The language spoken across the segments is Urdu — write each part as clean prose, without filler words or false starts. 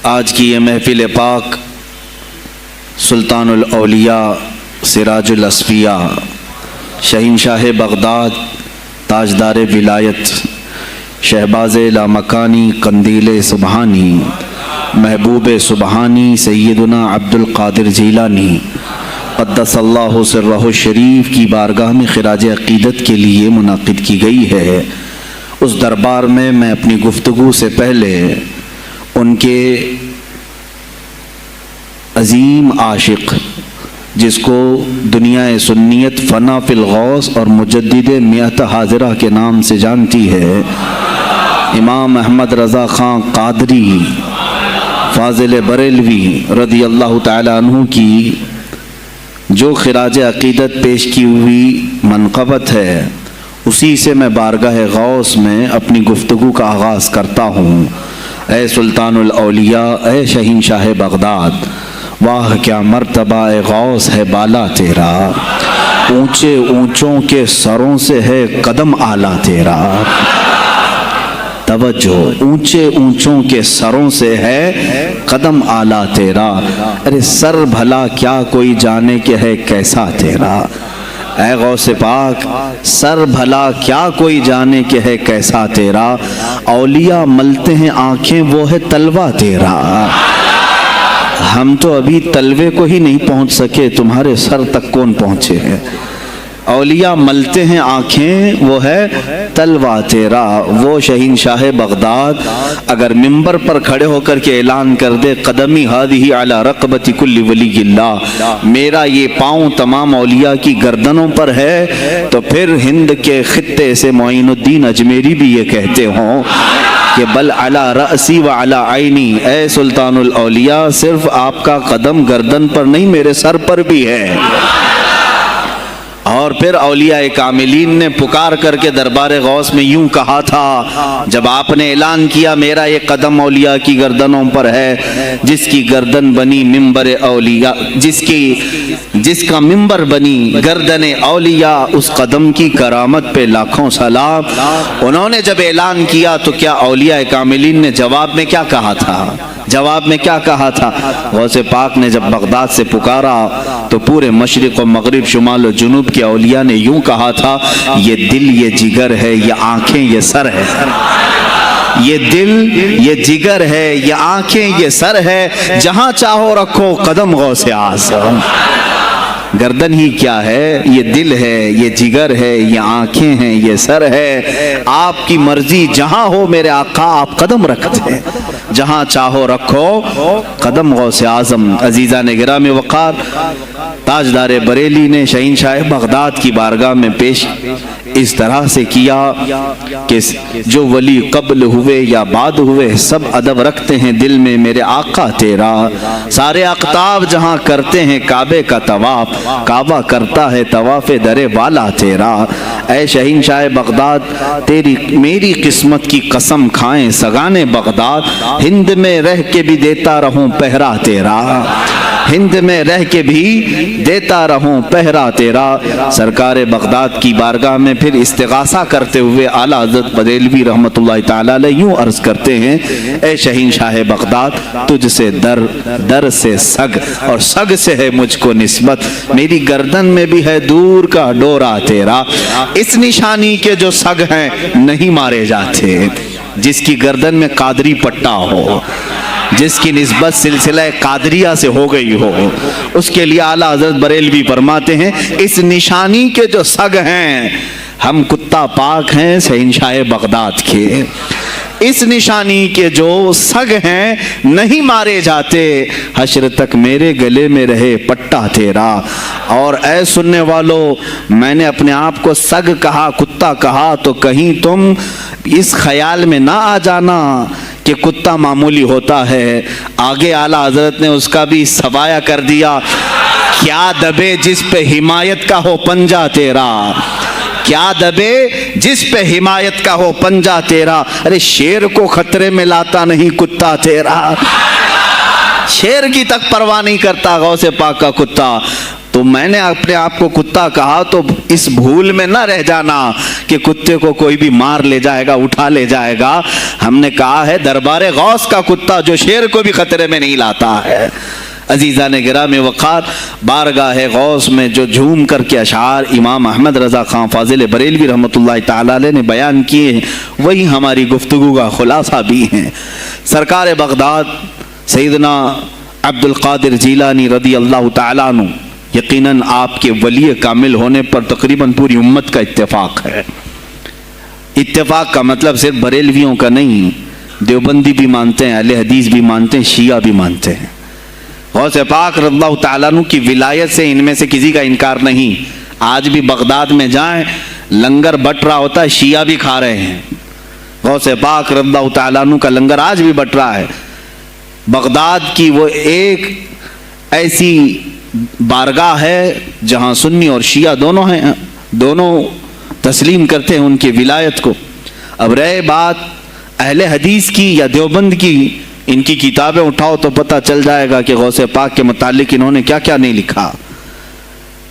آج کی یہ محفل پاک سلطان الاولیاء سراج الاصفیاء شہنشاہ بغداد تاجدار ولایت شہباز لامکانی قندیل سبحانی محبوب سبحانی سیدنا عبد القادر جیلانی قدس اللہ سرہ الشریف کی بارگاہ میں خراج عقیدت کے لیے منعقد کی گئی ہے۔ اس دربار میں میں اپنی گفتگو سے پہلے ان کے عظیم عاشق جس کو دنیا سنیت فنا فی الغوث اور مجدد میت حاضرہ کے نام سے جانتی ہے، امام احمد رضا خان قادری فاضل بریلوی رضی اللہ تعالی عنہ کی جو خراج عقیدت پیش کی ہوئی منقبت ہے، اسی سے میں بارگاہ غوث میں اپنی گفتگو کا آغاز کرتا ہوں۔ اے سلطان الاولیاء، اے شہنشاہ بغداد، واہ کیا مرتبہ اے غوث ہے بالا تیرا، اونچے اونچوں کے سروں سے ہے قدم اعلیٰ تیرا۔ توجہ، اونچے اونچوں کے سروں سے ہے قدم اعلیٰ تیرا، ارے سر بھلا کیا کوئی جانے کہ ہے کیسا تیرا۔ اے غوث پاک، سر بھلا کیا کوئی جانے کہ ہے کیسا تیرا، اولیاء ملتے ہیں آنکھیں وہ ہے تلوہ تیرا۔ ہم تو ابھی تلوے کو ہی نہیں پہنچ سکے، تمہارے سر تک کون پہنچے ہیں۔ اولیاء ملتے ہیں آنکھیں وہ ہے تلوہ تیرا۔ وہ شہنشاہ بغداد اگر ممبر پر کھڑے ہو کر کے اعلان کر دے قدمی ہادی علی رقبت کل ولی اللہ، میرا یہ پاؤں تمام اولیاء کی گردنوں پر ہے، تو پھر ہند کے خطے سے معین الدین اجمیری بھی یہ کہتے ہوں کہ بل علی رأسی و علی عینی، اے سلطان الاولیاء صرف آپ کا قدم گردن پر نہیں میرے سر پر بھی ہے۔ اور پھر اولیاء کاملین نے پکار کر کے دربار غوث میں یوں کہا تھا جب آپ نے اعلان کیا میرا یہ قدم اولیاء کی گردنوں پر ہے، جس کی گردن بنی منبر اولیاء، جس کا منبر بنی گردن اولیاء، اس قدم کی کرامت پہ لاکھوں سلام۔ انہوں نے جب اعلان کیا تو کیا اولیاء کاملین نے جواب میں کیا کہا تھا؟ جواب میں کیا کہا تھا؟ غوث پاک نے جب بغداد سے پکارا تو پورے مشرق و مغرب شمال و جنوب کے اولیاء نے یوں کہا تھا، یہ دل یہ جگر ہے، یہ آنکھیں یہ سر ہے۔ یہ دل یہ جگر ہے، یہ آنکھیں یہ سر ہے، جہاں چاہو رکھو قدم غوث اعظم۔ گردن ہی کیا ہے، یہ دل ہے، یہ جگر ہے، یہ آنکھیں ہیں، یہ سر ہے، آپ کی مرضی جہاں ہو میرے آقا آپ قدم رکھتے ہیں، جہاں چاہو رکھو قدم غوث اعظم۔ عزیزان گرامی وقار، تاجدار بریلی نے شہنشاہ بغداد کی بارگاہ میں پیش اس طرح سے کیا کہ جو ولی قبل ہوئے یا بعد ہوئے سب ادب رکھتے ہیں دل میں میرے آقا تیرا، سارے اقطاب جہاں کرتے ہیں کعبے کا طواف، کعبہ کرتا ہے طواف در والا تیرا۔ اے شہنشاہ بغداد، تیری میری قسمت کی قسم کھائیں سگانے بغداد، ہند میں رہ کے بھی دیتا رہوں پہرا تیرا، ہند میں رہ کے بھی دیتا رہوں پہرا تیرا۔ سرکار بغداد کی بارگاہ میں پھر استغاثہ کرتے ہوئے اعلیٰ حضرت بریلوی رحمۃ اللہ تعالی علیہ یوں عرض کرتے ہیں، اے شہنشاہ بغداد، تجھ سے در، در سے سگ، اور سگ سے ہے مجھ کو نسبت، میری گردن میں بھی ہے دور کا ڈورا تیرا۔ اس نشانی کے جو سگ ہیں نہیں مارے جاتے، جس کی گردن میں قادری پٹا ہو، جس کی نسبت سلسلہ قادریہ سے ہو گئی ہو، اس کے لیے اعلیٰ حضرت بریلوی فرماتے ہیں اس نشانی کے جو سگ ہیں، ہم کتا پاک ہیں شہنشاہ بغداد کے، اس نشانی کے جو سگ ہیں نہیں مارے جاتے، حشر تک میرے گلے میں رہے پٹا تیرا۔ اور اے سننے والو، میں نے اپنے آپ کو سگ کہا، کتا کہا، تو کہیں تم اس خیال میں نہ آ جانا کہ کتا معمولی ہوتا ہے۔ آگے اعلیٰ حضرت نے اس کا بھی سوایہ کر دیا، کیا دبے جس پہ حمایت کا ہو پنجہ تیرا، کیا دبے جس پہ حمایت کا ہو پنجہ تیرا، ارے شیر کو خطرے میں لاتا نہیں کتا تیرا، شیر کی تک پرواہ نہیں کرتا غوث پاک کا کتا۔ تو میں نے اپنے آپ کو کتا کہا تو اس بھول میں نہ رہ جانا کہ کتے کو کوئی بھی مار لے جائے گا، اٹھا لے جائے گا۔ ہم نے کہا ہے دربار غوث کا کتا جو شیر کو بھی خطرے میں نہیں لاتا ہے۔ عزیزان گرامی وقار، بارگاہ غوث میں جو جھوم کر کے اشعار امام احمد رضا خان فاضل بریلوی رحمۃ اللہ تعالی علیہ نے بیان کیے ہیں، وہی ہماری گفتگو کا خلاصہ بھی ہیں۔ سرکار بغداد سیدنا عبد القادر جیلانی رضی اللہ تعالیٰ عنہ، یقیناً آپ کے ولی کامل ہونے پر تقریباً پوری امت کا اتفاق ہے۔ اتفاق کا مطلب صرف بریلویوں کا نہیں، دیوبندی بھی مانتے ہیں، اہل حدیث بھی مانتے ہیں، شیعہ بھی مانتے ہیں۔ غوث پاک رضی اللہ تعالیٰ عنہ کی ولایت سے ان میں سے کسی کا انکار نہیں۔ آج بھی بغداد میں جائیں، لنگر بٹ رہا ہوتا ہے، شیعہ بھی کھا رہے ہیں۔ غوث پاک رضی اللہ تعالیٰ عنہ کا لنگر آج بھی بٹ رہا ہے۔ بغداد کی وہ ایک ایسی بارگاہ ہے جہاں سنی اور شیعہ دونوں ہیں، دونوں تسلیم کرتے ہیں ان کی ولایت کو۔ اب رہے بات اہل حدیث کی یا دیوبند کی، ان کی کتابیں اٹھاؤ تو پتہ چل جائے گا کہ غوث پاک کے متعلق انہوں نے کیا کیا نہیں لکھا۔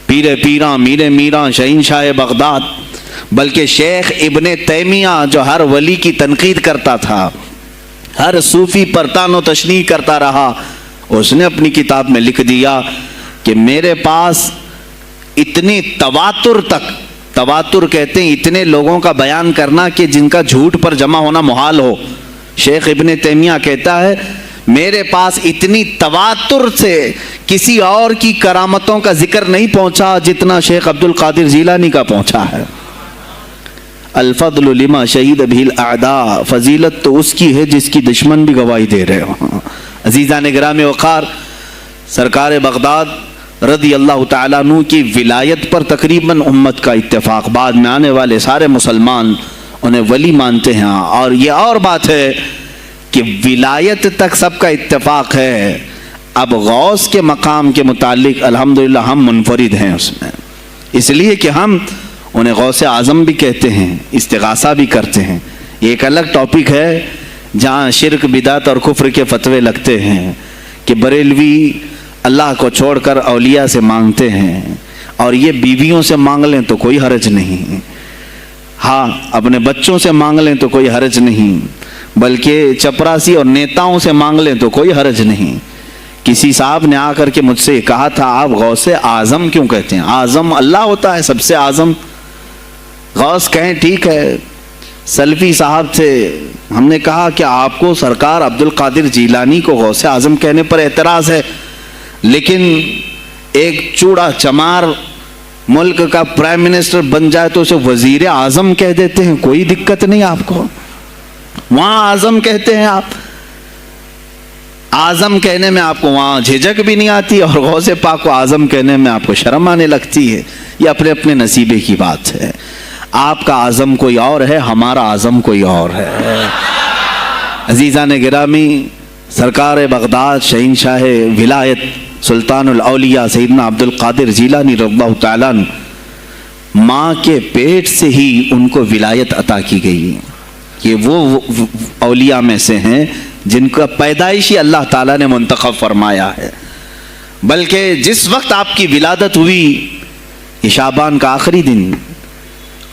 پیر پیراں، میر میراں، شہنشاہ بغداد، بلکہ شیخ ابن تیمیہ جو ہر ولی کی تنقید کرتا تھا، ہر صوفی پر تان و تشنیع کرتا رہا، اس نے اپنی کتاب میں لکھ دیا کہ میرے پاس اتنی تواتر تک، تواتر کہتے ہیں اتنے لوگوں کا بیان کرنا کہ جن کا جھوٹ پر جمع ہونا محال ہو۔ شیخ ابن تیمیہ کہتا ہے میرے پاس اتنی تواتر سے کسی اور کی کرامتوں کا ذکر نہیں پہنچا جتنا شیخ عبد القادر جیلانی کا پہنچا ہے۔ الفضل لما شہید به الاعداء، فضیلت تو اس کی ہے جس کی دشمن بھی گواہی دے رہے ہوں۔ عزیزان گرامی وقار، سرکار بغداد رضی اللہ تعالیٰ عنہ کی ولایت پر تقریباً امت کا اتفاق، بعد میں آنے والے سارے مسلمان انہیں ولی مانتے ہیں۔ اور یہ اور بات ہے کہ ولایت تک سب کا اتفاق ہے، اب غوث کے مقام کے متعلق الحمدللہ ہم منفرد ہیں اس میں، اس لیے کہ ہم انہیں غوث اعظم بھی کہتے ہیں، استغاثہ بھی کرتے ہیں۔ یہ ایک الگ ٹاپک ہے جہاں شرک، بدعت اور کفر کے فتوے لگتے ہیں کہ بریلوی اللہ کو چھوڑ کر اولیاء سے مانگتے ہیں، اور یہ بیویوں سے مانگ لیں تو کوئی حرج نہیں، ہاں اپنے بچوں سے مانگ لیں تو کوئی حرج نہیں، بلکہ چپراسی اور نیتاؤں سے مانگ لیں تو کوئی حرج نہیں۔ کسی صاحب نے آ کر کے مجھ سے کہا تھا آپ غوث اعظم کیوں کہتے ہیں؟ اعظم اللہ ہوتا ہے، سب سے اعظم۔ غوث کہیں ٹھیک ہے، سلفی صاحب تھے، ہم نے کہا کہ آپ کو سرکار عبد القادر جیلانی کو غوث اعظم کہنے پر اعتراض ہے، لیکن ایک چوڑا چمار ملک کا پرائم منسٹر بن جائے تو اسے وزیر اعظم کہہ دیتے ہیں، کوئی دقت نہیں آپ کو، وہاں اعظم کہتے ہیں آپ۔ اعظم کہنے میں آپ کو وہاں جھجک بھی نہیں آتی، اور غوث پاک کو اعظم کہنے میں آپ کو شرم آنے لگتی ہے۔ یہ اپنے اپنے نصیبے کی بات ہے، آپ کا اعظم کوئی اور ہے، ہمارا اعظم کوئی اور ہے۔ عزیزان گرامی، سرکار بغداد شہنشاہ ولایت سلطان الاولیاء سیدنا عبد القادر جیلانی رضی اللہ تعالیٰ عنہ، ماں کے پیٹ سے ہی ان کو ولایت عطا کی گئی۔ یہ وہ اولیاء میں سے ہیں جن کا پیدائشی اللہ تعالیٰ نے منتخب فرمایا ہے، بلکہ جس وقت آپ کی ولادت ہوئی یہ شعبان کا آخری دن،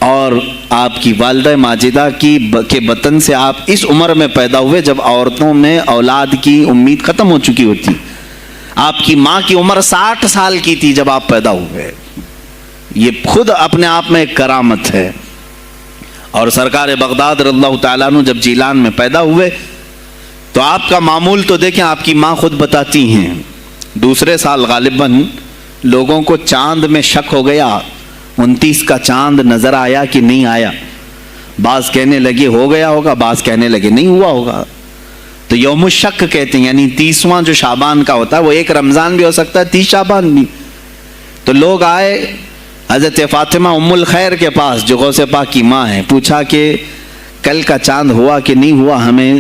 اور آپ کی والدہ ماجدہ کے بطن سے آپ اس عمر میں پیدا ہوئے جب عورتوں میں اولاد کی امید ختم ہو چکی ہوتی۔ آپ کی ماں کی عمر 60 سال کی تھی جب آپ پیدا ہوئے، یہ خود اپنے آپ میں ایک کرامت ہے۔ اور سرکار بغداد رضی اللہ تعالیٰ عنہ جب جیلان میں پیدا ہوئے تو آپ کا معمول تو دیکھیں، آپ کی ماں خود بتاتی ہیں، دوسرے سال غالباً لوگوں کو چاند میں شک ہو گیا، 29 کا چاند نظر آیا کہ نہیں آیا، بعض کہنے لگے ہو گیا ہوگا، بعض کہنے لگے نہیں ہوا ہوگا، تو یوم الشک کہتے ہیں، یعنی 30واں جو شعبان کا ہوتا ہے، وہ ایک رمضان بھی ہو سکتا ہے، 30 شعبان بھی۔ تو لوگ آئے حضرت فاطمہ ام الخیر کے پاس جو غوث پاک کی ماں ہے، پوچھا کہ کل کا چاند ہوا کہ نہیں ہوا، ہمیں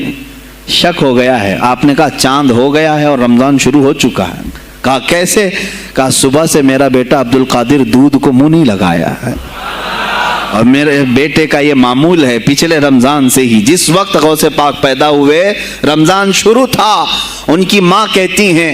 شک ہو گیا ہے۔ آپ نے کہا چاند ہو گیا ہے اور رمضان شروع ہو چکا ہے۔ کہا کیسے؟ کہا صبح سے میرا بیٹا عبد القادر دودھ کو منہ نہیں لگایا ہے، اور میرے بیٹے کا یہ معمول ہے پچھلے رمضان سے ہی، جس وقت غوث پاک پیدا ہوئے رمضان شروع تھا۔ ان کی ماں کہتی ہیں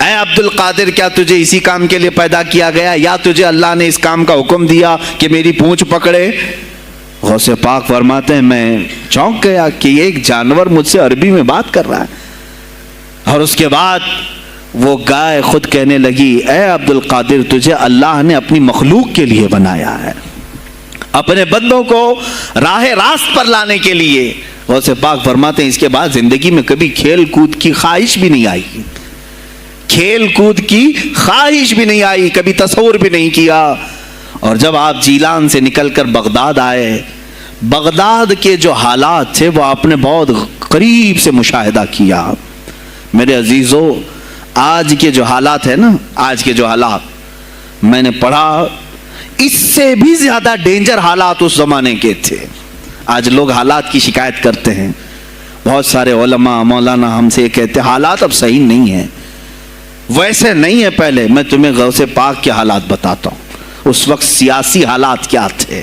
اے عبد القادر کیا تجھے اسی کام کے لیے پیدا کیا گیا یا تجھے اللہ نے اس کام کا حکم دیا کہ میری پونچھ پکڑے؟ غوث پاک فرماتے ہیں میں چونک گیا کہ ایک جانور مجھ سے عربی میں بات کر رہا ہے۔ اور اس کے بعد وہ گائے خود کہنے لگی اے عبد القادر تجھے اللہ نے اپنی مخلوق کے لیے بنایا ہے، اپنے بندوں کو راہ راست پر لانے کے لیے۔ غوث پاک فرماتے ہیں اس کے بعد زندگی میں کبھی کھیل کود کی خواہش بھی نہیں آئی، کھیل کود کی خواہش بھی نہیں آئی، کبھی تصور بھی نہیں کیا۔ اور جب آپ جیلان سے نکل کر بغداد آئے، بغداد کے جو حالات تھے وہ آپ نے بہت قریب سے مشاہدہ کیا۔ میرے عزیزو آج کے جو حالات ہیں نا، آج کے جو حالات میں نے پڑھا اس سے بھی زیادہ ڈینجر حالات اس زمانے کے تھے۔ آج لوگ حالات کی شکایت کرتے ہیں، بہت سارے علماء مولانا ہم سے یہ کہتے ہیں حالات اب صحیح نہیں ہیں، ویسے نہیں ہے پہلے۔ میں تمہیں غوث پاک کے حالات بتاتا ہوں، اس وقت سیاسی حالات کیا تھے۔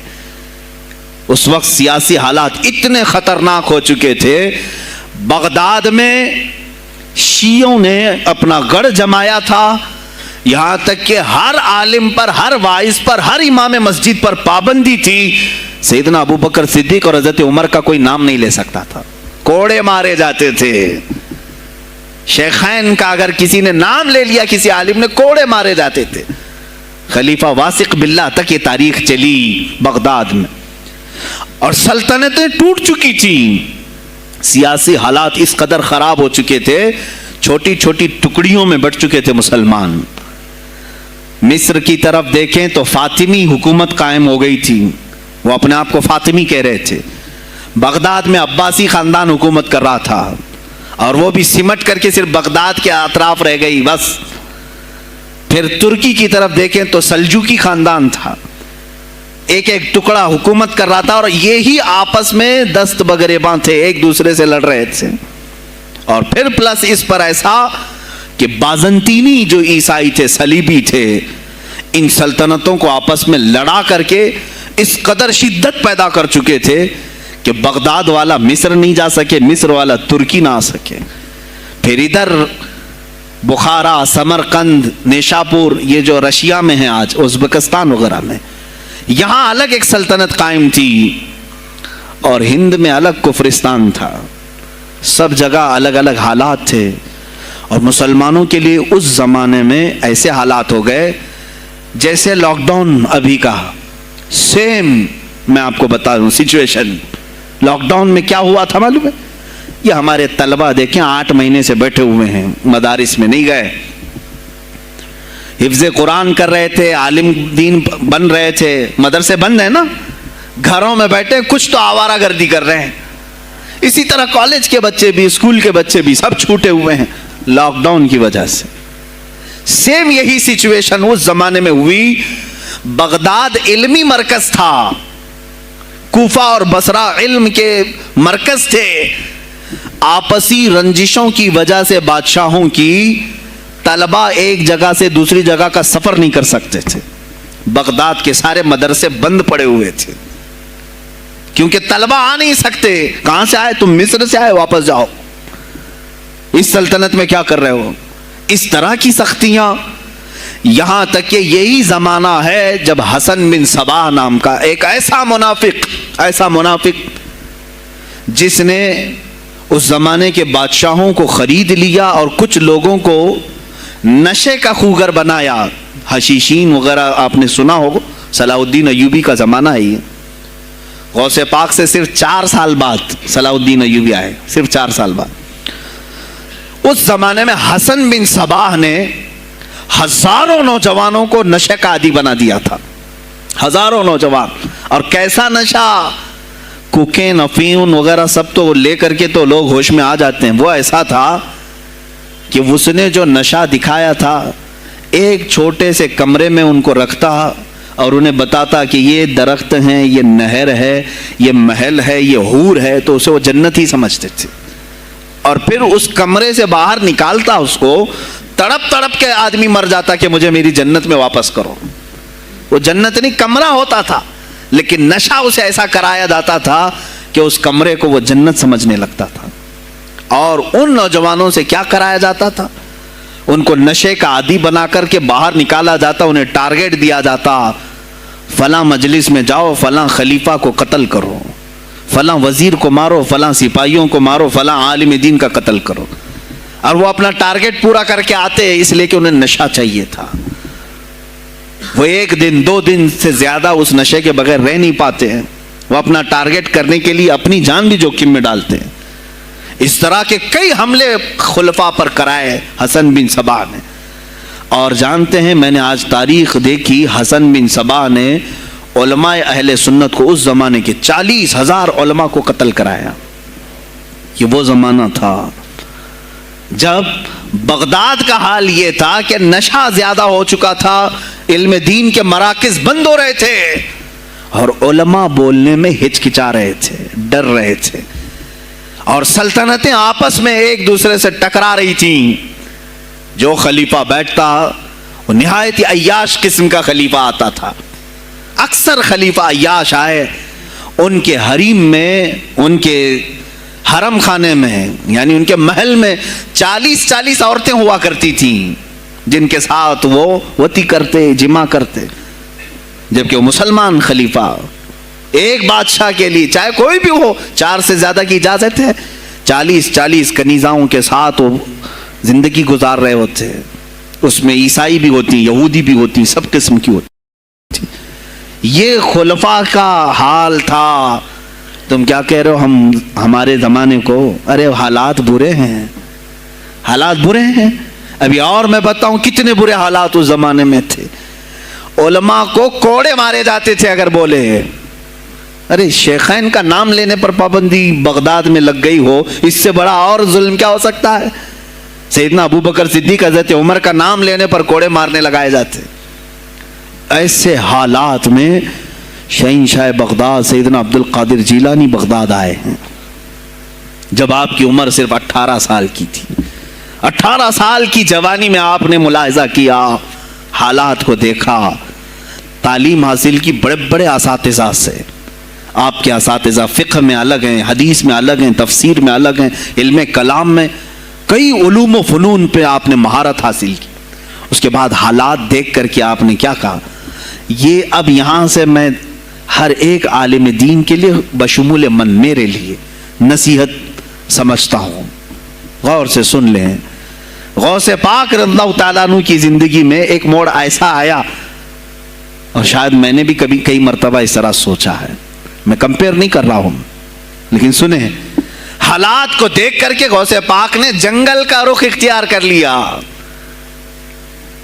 اس وقت سیاسی حالات اتنے خطرناک ہو چکے تھے، بغداد میں شیعوں نے اپنا گڑھ جمایا تھا، یہاں تک کہ ہر عالم پر، ہر وائز پر، ہر امام مسجد پر پابندی تھی۔ سیدنا ابو بکر صدیق اور حضرت عمر کا کوئی نام نہیں لے سکتا تھا، کوڑے مارے جاتے تھے۔ شیخین کا اگر کسی نے نام لے لیا کسی عالم نے، کوڑے مارے جاتے تھے۔ خلیفہ واثق باللہ تک یہ تاریخ چلی بغداد میں، اور سلطنتیں ٹوٹ چکی تھیں۔ سیاسی حالات اس قدر خراب ہو چکے تھے، چھوٹی چھوٹی ٹکڑیوں میں بٹ چکے تھے مسلمان۔ مصر کی طرف دیکھیں تو فاطمی حکومت قائم ہو گئی تھی، وہ اپنے آپ کو فاطمی کہہ رہے تھے۔ بغداد میں عباسی خاندان حکومت کر رہا تھا، اور وہ بھی سمٹ کر کے صرف بغداد کے اطراف رہ گئی بس۔ پھر ترکی کی طرف دیکھیں تو سلجوکی خاندان تھا، ایک ایک ٹکڑا حکومت کر رہا تھا، اور یہی آپس میں دست بگریباں تھے، ایک دوسرے سے لڑ رہے تھے۔ اور پھر پلس اس پر ایسا کہ بازنطینی جو عیسائی تھے، صلیبی تھے، ان سلطنتوں کو آپس میں لڑا کر کے اس قدر شدت پیدا کر چکے تھے کہ بغداد والا مصر نہیں جا سکے، مصر والا ترکی نہ آ سکے۔ پھر ادھر بخارا، سمرقند، نیشاپور، یہ جو رشیا میں ہیں آج، ازبکستان وغیرہ میں، یہاں الگ ایک سلطنت قائم تھی، اور ہند میں الگ کفرستان تھا۔ سب جگہ الگ الگ حالات تھے، اور مسلمانوں کے لیے اس زمانے میں ایسے حالات ہو گئے جیسے لاک ڈاؤن ابھی کا سیم۔ میں آپ کو بتا دوں سچویشن، لاک ڈاؤن میں کیا ہوا تھا معلوم ہے؟ یہ ہمارے طلبہ دیکھیں 8 مہینے سے بیٹھے ہوئے ہیں، مدارس میں نہیں گئے، حفظ قرآن کر رہے تھے، عالم دین بن رہے تھے، مدرسے بند ہیں نا، گھروں میں بیٹھے کچھ تو آوارہ گردی کر رہے ہیں۔ اسی طرح کالج کے بچے بھی، اسکول کے بچے بھی، سب چھوٹے ہوئے ہیں لاک ڈاؤن کی وجہ سے۔ سیم یہی سچویشن اس زمانے میں ہوئی۔ بغداد علمی مرکز تھا، کوفہ اور بصرہ علم کے مرکز تھے۔ آپسی رنجشوں کی وجہ سے بادشاہوں کی طلبہ ایک جگہ سے دوسری جگہ کا سفر نہیں کر سکتے تھے، بغداد کے سارے مدرسے بند پڑے ہوئے تھے، کیونکہ طلبہ آ نہیں سکتے۔ کہاں سے آئے تم؟ مصر سے آئے، واپس جاؤ، اس سلطنت میں کیا کر رہے ہو؟ اس طرح کی سختیاں، یہاں تک کہ یہی زمانہ ہے جب حسن بن صباح نام کا ایک ایسا منافق جس نے اس زمانے کے بادشاہوں کو خرید لیا اور کچھ لوگوں کو نشے کا خوگر بنایا۔ حشیشین وغیرہ آپ نے سنا ہوگا، صلاح الدین ایوبی کا زمانہ ہے یہ۔ غوث پاک سے صرف 4 سال بعد صلاح الدین ایوبی آئے، صرف 4 سال بعد۔ اس زمانے میں حسن بن صباح نے ہزاروں نوجوانوں کو نشے کا عادی بنا دیا تھا، ہزاروں نوجوان۔ اور کیسا نشہ، کوکین، افیون وغیرہ سب تو لے کر کے تو لوگ ہوش میں آ جاتے ہیں۔ وہ ایسا تھا کہ اس نے جو نشہ دکھایا تھا، ایک چھوٹے سے کمرے میں ان کو رکھتا اور انہیں بتاتا کہ یہ درخت ہیں، یہ نہر ہے، یہ محل ہے، یہ حور ہے، تو اسے وہ جنت ہی سمجھتے تھے۔ اور پھر اس کمرے سے باہر نکالتا اس کو، تڑپ تڑپ کے آدمی مر جاتا کہ مجھے میری جنت میں واپس کرو۔ وہ جنت نہیں، کمرہ ہوتا تھا، لیکن نشہ اسے ایسا کرایا جاتا تھا کہ اس کمرے کو وہ جنت سمجھنے لگتا تھا۔ اور ان نوجوانوں سے کیا کرایا جاتا تھا؟ ان کو نشے کا عادی بنا کر کے باہر نکالا جاتا، انہیں ٹارگیٹ دیا جاتا، فلاں مجلس میں جاؤ، فلاں خلیفہ کو قتل کرو، فلاں وزیر کو مارو، فلاں سپاہیوں کو مارو، فلاں عالم دین کا قتل کرو، اور وہ اپنا ٹارگیٹ پورا کر کے آتے اس لیے کہ انہیں نشہ چاہیے تھا۔ وہ 1 دن 2 دن سے زیادہ اس نشے کے بغیر رہ نہیں پاتے ہیں، وہ اپنا ٹارگیٹ کرنے کے لیے اپنی جان بھی جوخم میں ڈالتے ہیں۔ اس طرح کے کئی حملے خلفاء پر کرائے حسن بن صباح نے، اور جانتے ہیں میں نے آج تاریخ دیکھی، حسن بن صباح نے علماء اہل سنت کو اس زمانے کے 40,000 علماء کو قتل کرایا۔ یہ وہ زمانہ تھا جب بغداد کا حال یہ تھا کہ نشہ زیادہ ہو چکا تھا، علم دین کے مراکز بند ہو رہے تھے، اور علماء بولنے میں ہچکچا رہے تھے، ڈر رہے تھے، اور سلطنتیں آپس میں ایک دوسرے سے ٹکرا رہی تھیں۔ جو خلیفہ بیٹھتا وہ نہایت عیاش قسم کا خلیفہ آتا تھا۔ اکثر خلیفہ عیاش آئے، ان کے حریم میں، ان کے حرم خانے میں، یعنی ان کے محل میں 40 عورتیں ہوا کرتی تھیں جن کے ساتھ وہ وطی کرتے، جمع کرتے، جبکہ وہ مسلمان خلیفہ ایک بادشاہ کے لیے چاہے کوئی بھی ہو 4 سے زیادہ کی اجازت ہے، 40 کنیزاؤں کے ساتھ وہ زندگی گزار رہے ہوتے، اس میں عیسائی بھی ہوتی، یہودی بھی ہوتی، سب قسم کی ہوتی۔ یہ خلفاء کا حال تھا۔ تم کیا کہہ رہے ہو ہمارے زمانے کو؟ ارے حالات برے ہیں، حالات برے ہیں۔ ابھی اور میں بتاؤں کتنے برے حالات اس زمانے میں تھے۔ علماء کو کوڑے مارے جاتے تھے اگر بولے۔ ارے شیخین کا نام لینے پر پابندی بغداد میں لگ گئی ہو، اس سے بڑا اور ظلم کیا ہو سکتا ہے؟ سیدنا ابو بکر صدیق، حضرت عمر کا نام لینے پر کوڑے مارنے لگائے جاتے۔ ایسے حالات میں شہنشاہ بغداد سیدنا عبد القادر جیلانی بغداد آئے ہیں جب آپ کی عمر صرف 18 سال کی تھی۔ 18 سال کی جوانی میں آپ نے ملاحظہ کیا، حالات کو دیکھا، تعلیم حاصل کی بڑے بڑے اساتذہ سے۔ آپ کے اساتذہ فقہ میں الگ ہیں، حدیث میں الگ ہیں، تفسیر میں الگ ہیں، علم کلام میں، کئی علوم و فنون پہ آپ نے مہارت حاصل کی۔ اس کے بعد حالات دیکھ کر کے آپ نے کیا کہا؟ یہ اب یہاں سے میں ہر ایک عالم دین کے لیے بشمول من میرے لیے نصیحت سمجھتا ہوں، غور سے سن لیں۔ غوث پاک رضی اللہ تعالیٰ عنہ کی زندگی میں ایک موڑ ایسا آیا، اور شاید میں نے بھی کبھی کئی مرتبہ اس طرح سوچا ہے، میں کمپیئر نہیں کر رہا ہوں، لیکن سنیں، حالات کو دیکھ کر کے غوث پاک نے جنگل کا رخ اختیار کر لیا۔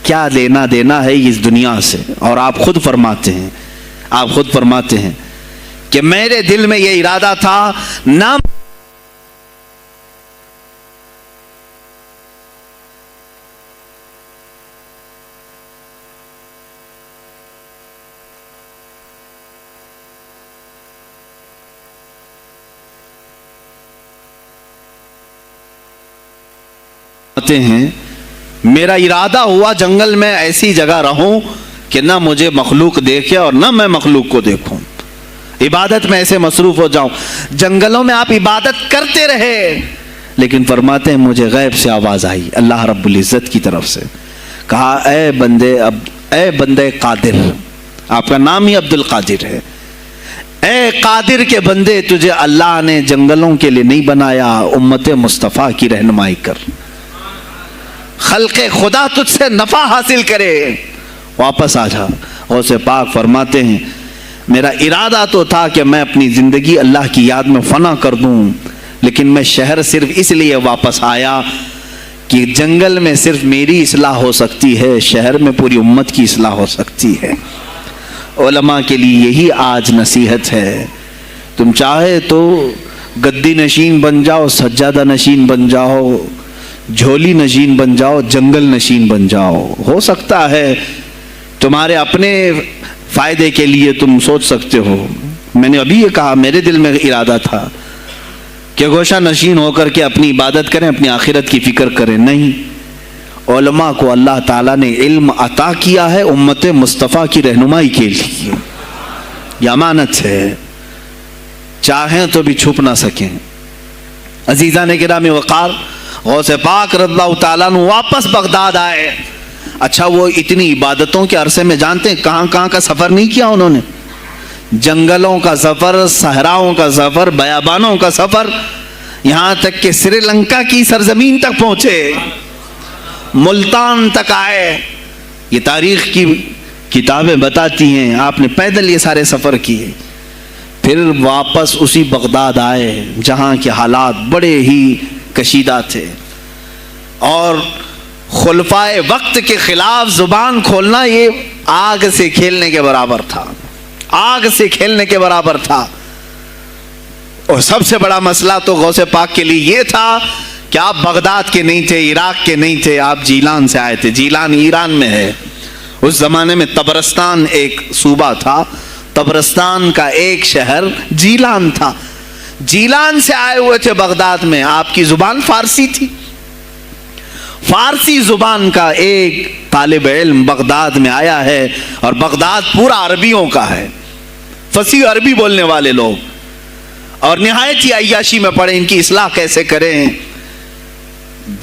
کیا لینا دینا ہے اس دنیا سے؟ اور آپ خود فرماتے ہیں کہ میرے دل میں یہ ارادہ تھا، نہ ہیں، میرا ارادہ ہوا جنگل میں ایسی جگہ رہوں کہ نہ مجھے مخلوق دیکھے اور نہ میں مخلوق کو دیکھوں، عبادت میں ایسے مصروف ہو جاؤں۔ جنگلوں میں آپ عبادت کرتے رہے، لیکن فرماتے ہیں مجھے غیب سے آواز آئی اللہ رب العزت کی طرف سے، کہا اے بندے قادر، آپ کا نام ہی عبد القادر ہے، اے قادر کے بندے، تجھے اللہ نے جنگلوں کے لیے نہیں بنایا، امت مصطفیٰ کی رہنمائی کر، خلق خدا تجھ سے نفع حاصل کرے، واپس آ جا۔ غوث پاک فرماتے ہیں میرا ارادہ تو تھا کہ میں اپنی زندگی اللہ کی یاد میں فنا کر دوں، لیکن میں شہر صرف اس لیے واپس آیا کہ جنگل میں صرف میری اصلاح ہو سکتی ہے، شہر میں پوری امت کی اصلاح ہو سکتی ہے۔ علماء کے لیے یہی آج نصیحت ہے، تم چاہے تو گدی نشین بن جاؤ، سجادہ نشین بن جاؤ، جھولی نشین بن جاؤ، جنگل نشین بن جاؤ، ہو سکتا ہے تمہارے اپنے فائدے کے لیے تم سوچ سکتے ہو۔ میں نے ابھی یہ کہا، میرے دل میں ارادہ تھا کہ گوشہ نشین ہو کر کے اپنی عبادت کریں، اپنی آخرت کی فکر کریں، نہیں، علماء کو اللہ تعالیٰ نے علم عطا کیا ہے امت مصطفیٰ کی رہنمائی کے لیے، یہ امانت ہے، چاہیں تو بھی چھپ نہ سکیں۔ عزیزان گرامی وقار، غوث پاک رضی اللہ تعالیٰ عنہ واپس بغداد آئے. اچھا وہ اتنی عبادتوں کے عرصے میں جانتے ہیں کہاں کہاں کا سفر نہیں کیا انہوں نے؟ جنگلوں کا سفر، صحراؤں کا سفر، بیابانوں کا سفر، یہاں تک کہ سری لنکا کی سرزمین تک پہنچے، ملتان تک آئے. یہ تاریخ کی کتابیں بتاتی ہیں آپ نے پیدل یہ سارے سفر کیے. پھر واپس اسی بغداد آئے جہاں کے حالات بڑے ہی کشیدہ تھے، اور خلفائے وقت کے خلاف زبان کھولنا یہ آگ سے کھیلنے کے برابر تھا، آگ سے کھیلنے کے برابر تھا. اور سب سے بڑا مسئلہ تو غوث پاک کے لیے یہ تھا کہ آپ بغداد کے نہیں تھے، عراق کے نہیں تھے، آپ جیلان سے آئے تھے. جیلان ایران میں ہے. اس زمانے میں طبرستان ایک صوبہ تھا، طبرستان کا ایک شہر جیلان تھا. جیلان سے آئے ہوئے تھے بغداد میں. آپ کی زبان فارسی تھی. فارسی زبان کا ایک طالب علم بغداد میں آیا ہے، اور بغداد پورا عربیوں کا ہے، فصیح عربی بولنے والے لوگ، اور نہایت ہی عیاشی میں پڑے ان کی اصلاح کیسے کریں.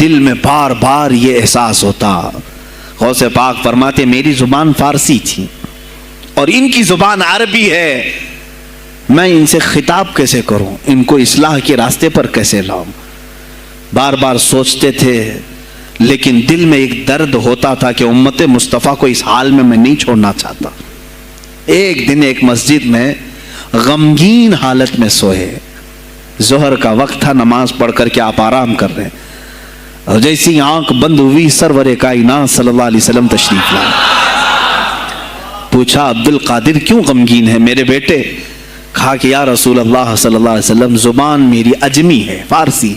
دل میں بار بار یہ احساس ہوتا. غوث پاک فرماتے میری زبان فارسی تھی اور ان کی زبان عربی ہے، میں ان سے خطاب کیسے کروں، ان کو اصلاح کے راستے پر کیسے لاؤں. بار بار سوچتے تھے، لیکن دل میں ایک درد ہوتا تھا کہ امت مصطفیٰ کو اس حال میں نہیں چھوڑنا چاہتا. ایک دن ایک مسجد میں غمگین حالت میں سوئے. ظہر کا وقت تھا، نماز پڑھ کر کے آپ آرام کر رہے ہیں، اور جیسی آنکھ بند ہوئی سرور کائنات صلی اللہ علیہ وسلم تشریف لائے. پوچھا عبد القادر کیوں غمگین ہے میرے بیٹے؟ کہا کہ یا رسول اللہ صلی اللہ علیہ وسلم زبان میری عجمی ہے، فارسی،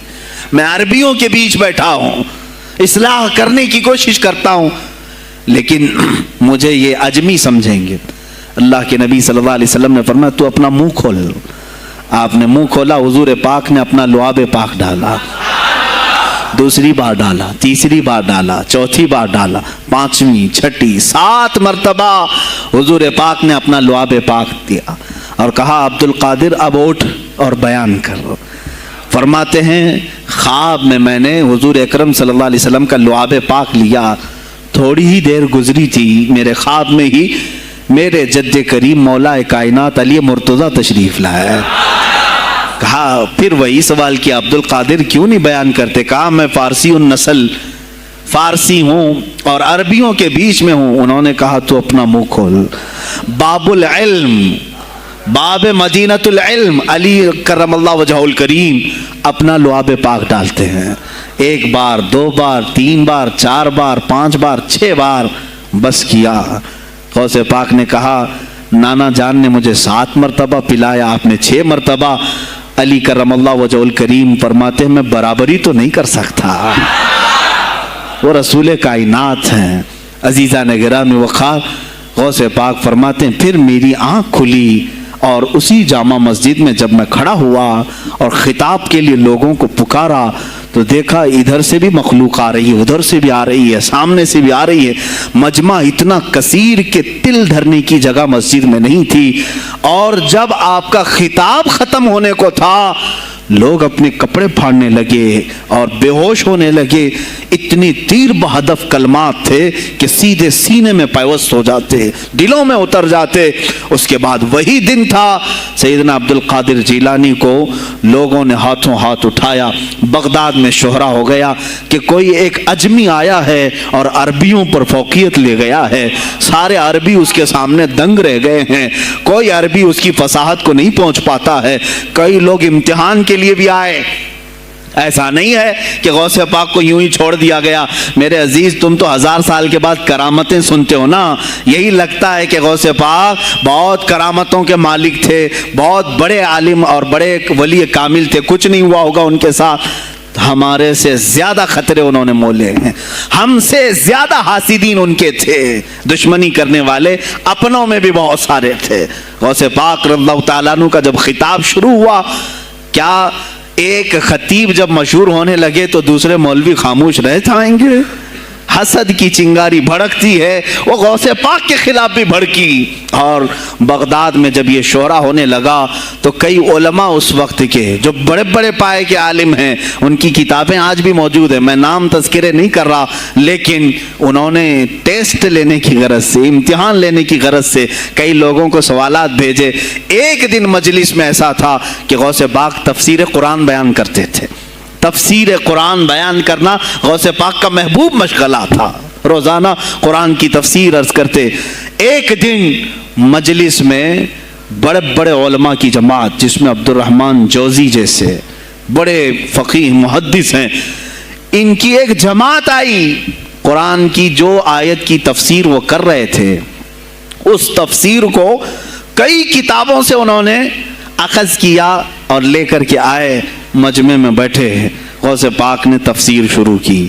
میں عربیوں کے بیچ بیٹھا ہوں، اصلاح کرنے کی کوشش کرتا ہوں، لیکن مجھے یہ عجمی سمجھیں گے. اللہ کے نبی صلی اللہ علیہ وسلم نے فرمایا تو اپنا منہ کھول. آپ نے منہ کھولا، حضور پاک نے اپنا لعاب پاک ڈالا. دوسری بار ڈالا، تیسری بار ڈالا، چوتھی بار ڈالا، پانچویں، چھٹی، 7 مرتبہ حضور پاک نے اپنا لعاب پاک دیا اور کہا عبد القادر اب اٹھ اور بیان کرو. فرماتے ہیں خواب میں نے حضور اکرم صلی اللہ علیہ وسلم کا لعاب پاک لیا. تھوڑی ہی دیر گزری تھی، میرے خواب میں ہی میرے جد کریم مولا کائنات علی مرتضیٰ تشریف لائے. کہا پھر وہی سوال کیا عبد القادر کیوں نہیں بیان کرتے؟ کہا میں فارسی النسل، فارسی ہوں اور عربیوں کے بیچ میں ہوں. انہوں نے کہا تو اپنا منہ کھول. باب العلم، باب مدینۃ العلم، علی کرم اللہ وجہہ الکریم اپنا لعاب پاک ڈالتے ہیں. 1 بار، 2 بار، 3 بار، 4 بار، 5 بار، 6 بار بس کیا. غوث پاک نے کہا نانا جان نے مجھے 7 مرتبہ پلایا، آپ نے 6 مرتبہ. علی کرم اللہ وجہ الکریم فرماتے ہیں میں برابری تو نہیں کر سکتا، وہ رسول کائنات ہیں. عزیزان گرامی وقار، غوث پاک فرماتے ہیں پھر میری آنکھ کھلی، اور اسی جامع مسجد میں جب میں کھڑا ہوا اور خطاب کے لیے لوگوں کو پکارا تو دیکھا ادھر سے بھی مخلوق آ رہی ہے، ادھر سے بھی آ رہی ہے، سامنے سے بھی آ رہی ہے. مجمع اتنا کثیر کہ تل دھرنے کی جگہ مسجد میں نہیں تھی. اور جب آپ کا خطاب ختم ہونے کو تھا لوگ اپنے کپڑے پھاڑنے لگے اور بے ہوش ہونے لگے. اتنی تیر بہدف کلمات تھے کہ سیدھے سینے میں پیوست ہو جاتے، دلوں میں اتر جاتے. اس کے بعد وہی دن تھا سیدنا عبد القادر جیلانی کو لوگوں نے ہاتھوں ہاتھ اٹھایا. بغداد میں شہرہ ہو گیا کہ کوئی ایک اجمی آیا ہے اور عربیوں پر فوقیت لے گیا ہے. سارے عربی اس کے سامنے دنگ رہ گئے ہیں، کوئی عربی اس کی فصاحت کو نہیں پہنچ پاتا ہے. کئی لوگ امتحان کے لیے بھی آئے. ایسا نہیں ہے کہ غوث پاک کو یوں ہی چھوڑ دیا گیا. میرے عزیز تم تو 1000 سال کے بعد کرامتیں سنتے ہو نا، یہی لگتا ہے کہ غوث پاک بہت کرامتوں کے مالک تھے، بہت بڑے عالم اور بڑے ولی کامل تھے، کچھ نہیں ہوا ہوگا ان کے ساتھ. ہمارے سے زیادہ خطرے انہوں نے مولے ہیں، ہم سے زیادہ حاسدین ان کے تھے، دشمنی کرنے والے اپنوں میں بھی بہت سارے تھے. غوث پاک رضی اللہ تعالیٰ عنہ کا جب خطاب شروع ہوا، کیا ایک خطیب جب مشہور ہونے لگے تو دوسرے مولوی خاموش رہ جائیں گے؟ حسد کی چنگاری بھڑکتی ہے وہ غوث پاک کے خلاف بھی بھڑکی. اور بغداد میں جب یہ شورا ہونے لگا تو کئی علماء اس وقت کے جو بڑے بڑے پائے کے عالم ہیں، ان کی کتابیں آج بھی موجود ہیں، میں نام تذکرے نہیں کر رہا، لیکن انہوں نے ٹیسٹ لینے کی غرض سے، امتحان لینے کی غرض سے کئی لوگوں کو سوالات بھیجے. ایک دن مجلس میں ایسا تھا کہ غوث پاک تفسیر قرآن بیان کرتے تھے. تفسیر قرآن بیان کرنا غوث پاک کا محبوب مشغلہ تھا، روزانہ قرآن کی تفسیر عرض کرتے. ایک دن مجلس میں بڑے بڑے علماء کی جماعت، جس میں عبد الرحمن جوزی جیسے بڑے فقیہ محدث ہیں، ان کی ایک جماعت آئی. قرآن کی جو آیت کی تفسیر وہ کر رہے تھے، اس تفسیر کو کئی کتابوں سے انہوں نے اخذ کیا اور لے کر کے آئے. مجمع میں بیٹھے غوث پاک نے تفسیر شروع کی.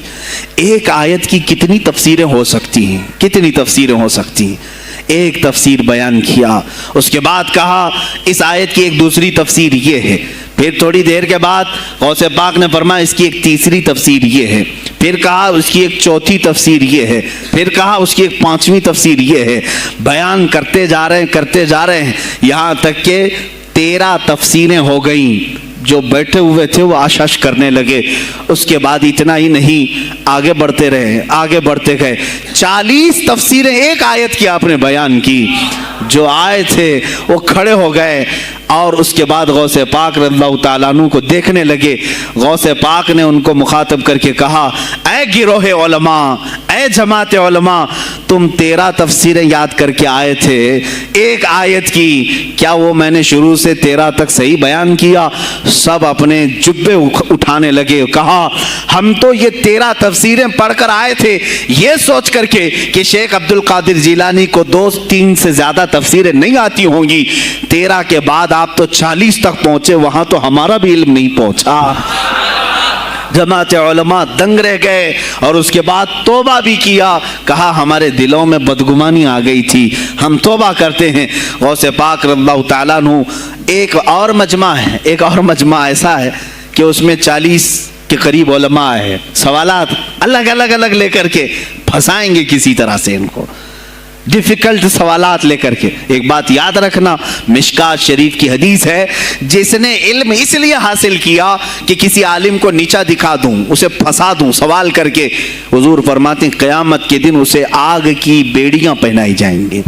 ایک آیت کی کتنی تفسیریں ہو سکتی ہیں، کتنی تفسیریں ہو سکتی ہیں. ایک تفسیر بیان کیا، اس کے بعد کہا اس آیت کی ایک دوسری تفسیر یہ ہے. پھر تھوڑی دیر کے بعد غوث پاک نے فرمایا اس کی ایک تیسری تفسیر یہ ہے. پھر کہا اس کی ایک چوتھی تفسیر یہ ہے. پھر کہا اس کی ایک پانچویں تفسیر یہ ہے. بیان کرتے جا رہے ہیں یہاں تک کہ 13 تفسیریں ہو گئیں. جو بیٹھے ہوئے تھے وہ آشش کرنے لگے. اس کے بعد اتنا ہی نہیں، آگے بڑھتے گئے. 40 تفسیریں ایک آیت کی آپ نے بیان کی. جو آئے تھے وہ کھڑے ہو گئے اور اس کے بعد غوث پاک رضی اللہ تعالیٰ عنہ کو دیکھنے لگے. غوث پاک نے ان کو مخاطب کر کے کہا اے گروہ علماء، اے جماعت علماء، تم 13 تفسیریں یاد کر کے آئے تھے ایک آیت کی، کیا وہ میں نے شروع سے 13 تک صحیح بیان کیا؟ سب اپنے جبے اٹھانے لگے. کہا ہم تو یہ 13 تفسیریں پڑھ کر آئے تھے یہ سوچ کر کے کہ شیخ عبد القادر جیلانی کو 2-3 سے زیادہ تفسیریں نہیں آتی ہوں گی. 13 کے بعد آپ تو 40 تک پہنچے، وہاں تو ہمارا بھی علم نہیں پہنچا. جماعت علماء دنگ رہ گئے اور اس کے بعد توبہ بھی کیا. کہا ہمارے دلوں میں بدگمانی آ گئی تھی، ہم توبہ کرتے ہیں. غوث پاک رضی اللہ تعالیٰ عنہ ایک اور مجمع ایسا ہے کہ اس میں 40 کے قریب علماء ہے. سوالات الگ لے کر کے پھنسائیں گے کسی طرح سے ان کو، ڈیفیکلٹ سوالات لے کر کے. ایک بات یاد رکھنا، مشکات شریف کی حدیث ہے جس نے علم اس لیے حاصل کیا کہ کسی عالم کو نیچا دکھا دوں، اسے پھنسا دوں سوال کر کے. حضور فرماتے ہیں قیامت کے دن اسے آگ کی بیڑیاں پہنائی جائیں گے،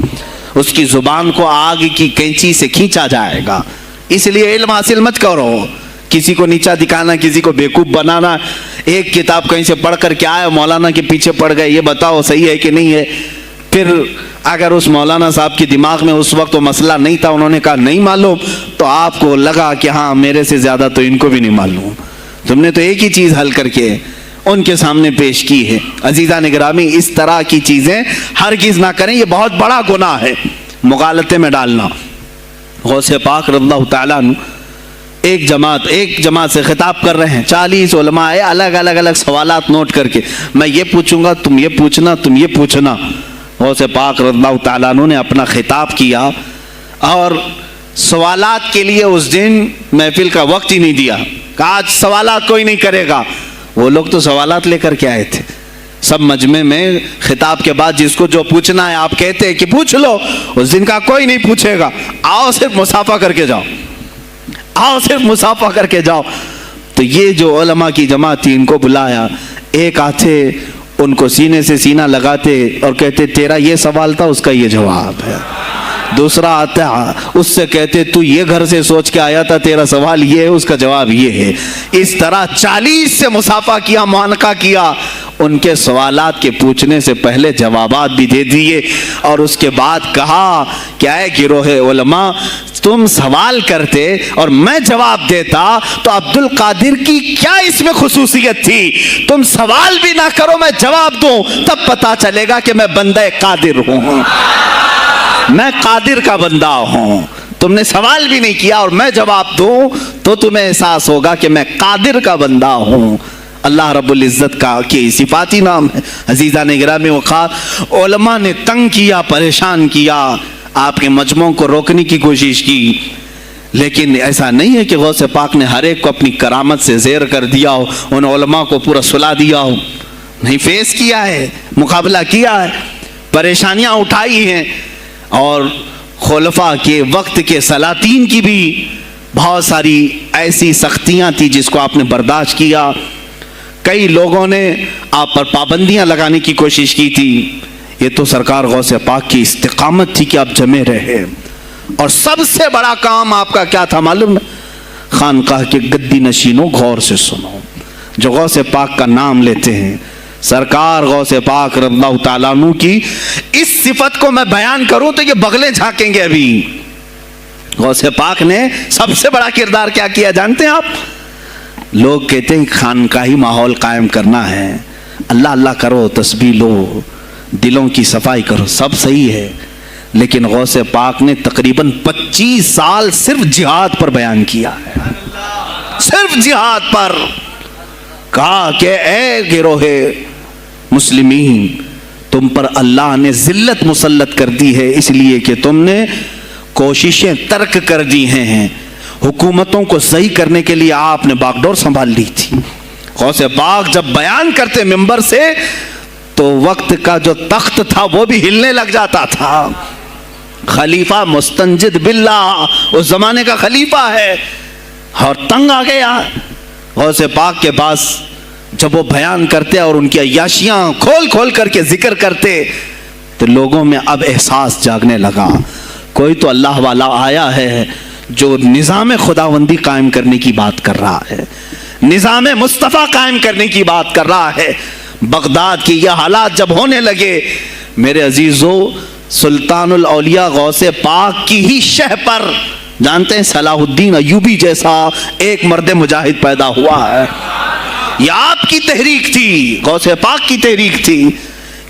اس کی زبان کو آگ کی کینچی سے کھینچا جائے گا. اس لیے علم حاصل مت کرو، کسی کو نیچا دکھانا، کسی کو بیوقوف بنانا. ایک کتاب کہیں سے پڑھ کر کے آئے، مولانا کے پیچھے پڑ گئے، یہ بتاؤ صحیح ہے کہ نہیں ہے. پھر اگر اس مولانا صاحب کے دماغ میں اس وقت وہ مسئلہ نہیں تھا، انہوں نے کہا نہیں معلوم، تو آپ کو لگا کہ ہاں میرے سے زیادہ تو ان کو بھی نہیں معلوم. تم نے تو ایک ہی چیز حل کر کے ان کے سامنے پیش کی ہے. عزیزان گرامی، اس طرح کی چیزیں ہرگز نہ کریں، یہ بہت بڑا گناہ ہے مغالطے میں ڈالنا. غوث پاک رضی اللہ تعالیٰ عنہ ایک جماعت سے خطاب کر رہے ہیں. 40 علماء ہے، الگ سوالات نوٹ کر کے، میں یہ پوچھوں گا، تم یہ پوچھنا، تم یہ پوچھنا. غوث پاک رضی اللہ تعالیٰ عنہ نے اپنا خطاب کیا اور سوالات کے لیے اس دن محفل کا وقت ہی نہیں دیا. کہا آج سوالات کوئی نہیں کرے گا. وہ لوگ تو سوالات لے کر کے آئے تھے. سب مجمع میں خطاب کے بعد جس کو جو پوچھنا ہے آپ کہتے ہیں کہ پوچھ لو. اس دن کا کوئی نہیں پوچھے گا، آؤ صرف مصافحہ کر کے جاؤ، آؤ صرف مصافحہ کر کے جاؤ. تو یہ جو علماء کی جماعت تھی ان کو بلایا. ایک آتے ان کو سینے سے سینہ لگاتے اور کہتے تیرا یہ سوال تھا، اس کا یہ جواب ہے. دوسرا آتا اس سے کہتے تو یہ گھر سے سوچ کے آیا تھا، تیرا سوال یہ ہے، اس کا جواب یہ ہے. اس طرح 40 سے مصافحہ کیا، معانقہ کیا. ان کے سوالات کے پوچھنے سے پہلے جوابات بھی دے دیے اور اس کے بعد کہا کیا ہے گروہ علماء، تم سوال کرتے اور میں جواب دیتا تو عبد القادر کی کیا اس میں خصوصیت تھی؟ تم سوال بھی نہ کرو، میں جواب دوں، تب پتا چلے گا کہ میں بندہ قادر ہوں، میں قادر کا بندہ ہوں. تم نے سوال بھی نہیں کیا اور میں جواب دوں تو تمہیں احساس ہوگا کہ میں قادر کا بندہ ہوں. اللہ رب العزت کا کی صفاتی نام ہے. عزیزان گرامی وقار، علماء نے تنگ کیا، پریشان کیا، آپ کے مجموعوں کو روکنے کی کوشش کی، لیکن ایسا نہیں ہے کہ غوث پاک نے ہر ایک کو اپنی کرامت سے زیر کر دیا ہو، ان علماء کو پورا سلا دیا ہو. نہیں فیس کیا ہے، مقابلہ کیا ہے، پریشانیاں اٹھائی ہیں، اور خلفاء کے وقت کے سلاطین کی بھی بہت ساری ایسی سختیاں تھی جس کو آپ نے برداشت کیا. کئی لوگوں نے آپ پر پابندیاں لگانے کی کوشش کی تھی. یہ تو سرکار غوث پاک کی استقامت تھی کہ آپ جمے رہے. اور سب سے بڑا کام آپ کا کیا تھا معلوم؟ خانقاہ کے گدی نشینوں غور سے سنو، جو غوث پاک کا نام لیتے ہیں، سرکار غوث پاک رضی اللہ تعالیٰ عنہ کی اس صفت کو میں بیان کروں تو یہ بغلیں جھانکیں گے. ابھی غوث پاک نے سب سے بڑا کردار کیا کیا جانتے ہیں آپ؟ لوگ کہتے ہیں خانقاہی ماحول قائم کرنا ہے، اللہ اللہ کرو، تسبیح لو، دلوں کی صفائی کرو، سب صحیح ہے، لیکن غوث پاک نے تقریباً 25 سال صرف جہاد پر بیان کیا ہے. صرف جہاد پر کہا کہ اے گروہ مسلمین، تم پر اللہ نے ذلت مسلط کر دی ہے اس لیے کہ تم نے کوششیں ترک کر دی ہیں. حکومتوں کو صحیح کرنے کے لیے آپ نے باغ ڈور سنبھال لی تھی. غوث پاک جب بیان کرتے منبر سے تو وقت کا جو تخت تھا وہ بھی ہلنے لگ جاتا تھا. خلیفہ مستنجد باللہ اس زمانے کا خلیفہ ہے اور تنگ آ گیا غوث پاک کے پاس. جب وہ بیان کرتے اور ان کی عیاشیاں کھول کھول کر کے ذکر کرتے تو لوگوں میں اب احساس جاگنے لگا، کوئی تو اللہ والا آیا ہے جو نظام خداوندی قائم کرنے کی بات کر رہا ہے، نظام مصطفیٰ قائم کرنے کی بات کر رہا ہے. بغداد کی یہ حالات جب ہونے لگے میرے عزیزو، سلطان الاولیاء غوث پاک کی ہی شہ پر جانتے ہیں صلاح الدین ایوبی جیسا ایک مرد مجاہد پیدا ہوا ہے. یہ آپ کی تحریک تھی، غوث پاک کی تحریک تھی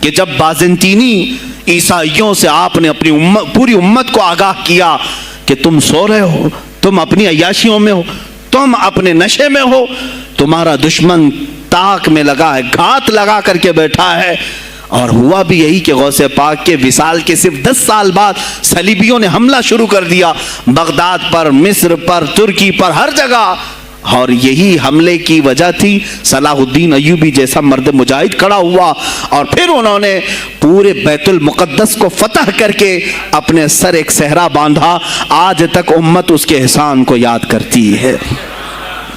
کہ جب بازنطینی عیسائیوں سے آپ نے اپنی پوری امت کو آگاہ کیا کہ تم سو رہے ہو، تم اپنی عیاشیوں میں ہو، تم اپنے نشے میں ہو، تمہارا دشمن تاک میں لگا ہے، گھات لگا کر کے بیٹھا ہے. اور ہوا بھی یہی کہ غوث پاک کے وصال کے صرف 10 سال بعد صلیبیوں نے حملہ شروع کر دیا بغداد پر، مصر پر، ترکی پر، ہر جگہ. اور یہی حملے کی وجہ تھی صلاح الدین ایوبی جیسا مرد مجاہد کھڑا ہوا اور پھر انہوں نے پورے بیت المقدس کو فتح کر کے اپنے سر ایک صحرا باندھا. آج تک امت اس کے احسان کو یاد کرتی ہے.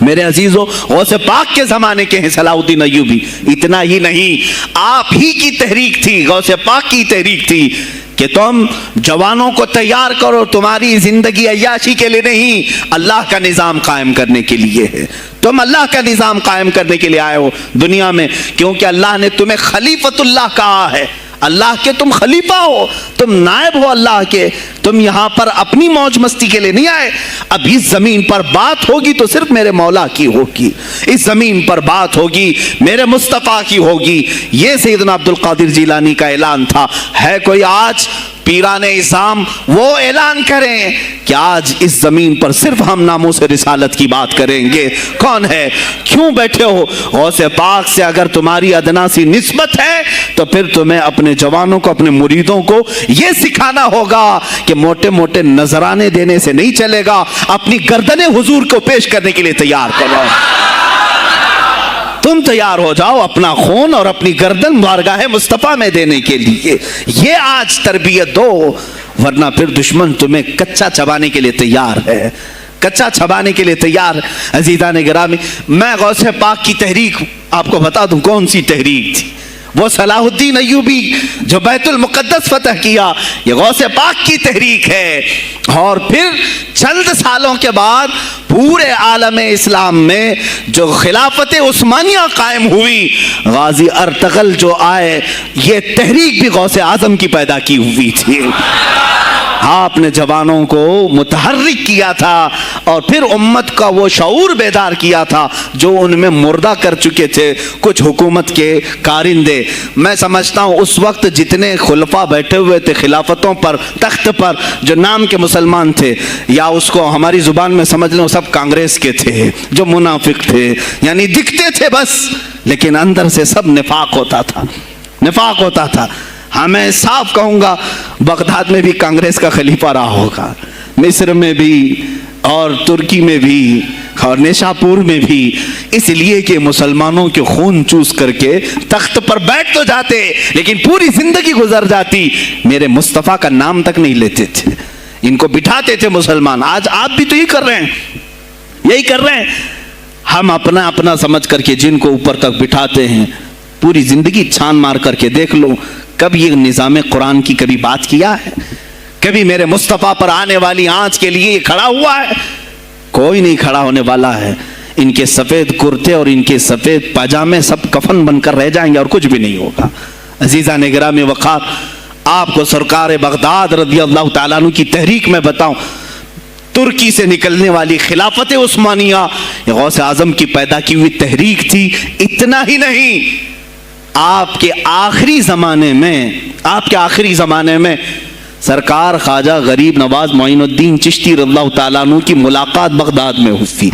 میرے عزیزو، غوث پاک کے زمانے کے ہیں صلاح الدین ایوبی. اتنا ہی نہیں، آپ ہی کی تحریک تھی، غوث پاک کی تحریک تھی کہ تم جوانوں کو تیار کرو، تمہاری زندگی عیاشی کے لیے نہیں، اللہ کا نظام قائم کرنے کے لیے ہے. تم اللہ کا نظام قائم کرنے کے لیے آئے ہو دنیا میں، کیونکہ اللہ نے تمہیں خلیفۃ اللہ کہا ہے. اللہ کے تم خلیفہ ہو، تم نائب ہو اللہ کے. تم یہاں پر اپنی موج مستی کے لیے نہیں آئے. اب اس زمین پر بات ہوگی تو صرف میرے مولا کی ہوگی، اس زمین پر بات ہوگی میرے مصطفیٰ کی ہوگی. یہ سیدنا عبد القادر جیلانی کا اعلان تھا. ہے کوئی آج پیران اسلام وہ اعلان کریں کہ آج اس زمین پر صرف ہم ناموس رسالت کی بات کریں گے؟ کون ہے؟ کیوں بیٹھے ہو؟ غوث پاک سے اگر تمہاری ادنا سی نسبت ہے تو پھر تمہیں اپنے جوانوں کو، اپنے مریدوں کو یہ سکھانا ہوگا کہ موٹے موٹے نذرانے دینے سے نہیں چلے گا، اپنی گردنیں حضور کو پیش کرنے کے لیے تیار کرو. تم تیار ہو جاؤ اپنا خون اور اپنی گردن بارگاہ مصطفیٰ میں دینے کے لیے. یہ آج تربیت دو، ورنہ پھر دشمن تمہیں کچا چبانے کے لیے تیار ہے، کچا چھبانے کے لیے تیار. عزیزان گرامی، میں غوث پاک کی تحریک آپ کو بتا دوں کون سی تحریک تھی. وہ صلاح الدین ایوبی جو بیت المقدس فتح کیا، یہ غوث پاک کی تحریک ہے. اور پھر چند سالوں کے بعد پورے عالم اسلام میں جو خلافت عثمانیہ قائم ہوئی، غازی ارطغرل جو آئے، یہ تحریک بھی غوث اعظم کی پیدا کی ہوئی تھی. آپ نے جوانوں کو متحرک کیا تھا اور پھر امت کا وہ شعور بیدار کیا تھا جو ان میں مردہ کر چکے تھے کچھ حکومت کے کارندے. میں سمجھتا ہوں اس وقت جتنے خلفاء بیٹھے ہوئے تھے خلافتوں پر، تخت پر، جو نام کے مسلمان تھے، یا اس کو ہماری زبان میں سمجھ لیں سب کانگریس کے تھے، جو منافق تھے، یعنی دکھتے تھے بس لیکن اندر سے سب نفاق ہوتا تھا، نفاق ہوتا تھا. ہاں میں صاف کہوں گا، بغداد میں بھی کانگریس کا خلیفہ رہا ہوگا، مصر میں بھی اور ترکی میں بھی، اور نیشاپور میں بھی اس لیے کہ مسلمانوں کے خون چوس کر کے تخت پر بیٹھ تو جاتے لیکن پوری زندگی گزر جاتی، میرے مصطفیٰ کا نام تک نہیں لیتے تھے، ان کو بٹھاتے تھے مسلمان۔ آج آپ بھی تو یہی کر رہے ہیں، یہی کر رہے ہیں۔ ہم اپنا اپنا سمجھ کر کے جن کو اوپر تک بٹھاتے ہیں، پوری زندگی چھان مار کر کے دیکھ لو، کب یہ نظام قرآن کی کبھی بات کیا ہے؟ کبھی میرے مصطفیٰ پر آنے والی آنچ کے لیے یہ کھڑا ہوا ہے؟ کوئی نہیں کھڑا ہونے والا ہے۔ ان کے سفید کرتے اور ان کے سفید پاجامے سب کفن بن کر رہ جائیں گے اور کچھ بھی نہیں ہوگا۔ عزیزان گرامی وقار، آپ کو سرکار بغداد رضی اللہ تعالیٰ عنہ کی تحریک میں بتاؤں، ترکی سے نکلنے والی خلافت عثمانیہ یہ غوث اعظم کی پیدا کی ہوئی تحریک تھی۔ اتنا ہی نہیں، آپ کے آخری زمانے میں سرکار خواجہ غریب نواز معین الدین چشتی رضی اللہ تعالیٰ عنہ کی ملاقات بغداد میں ہوئی،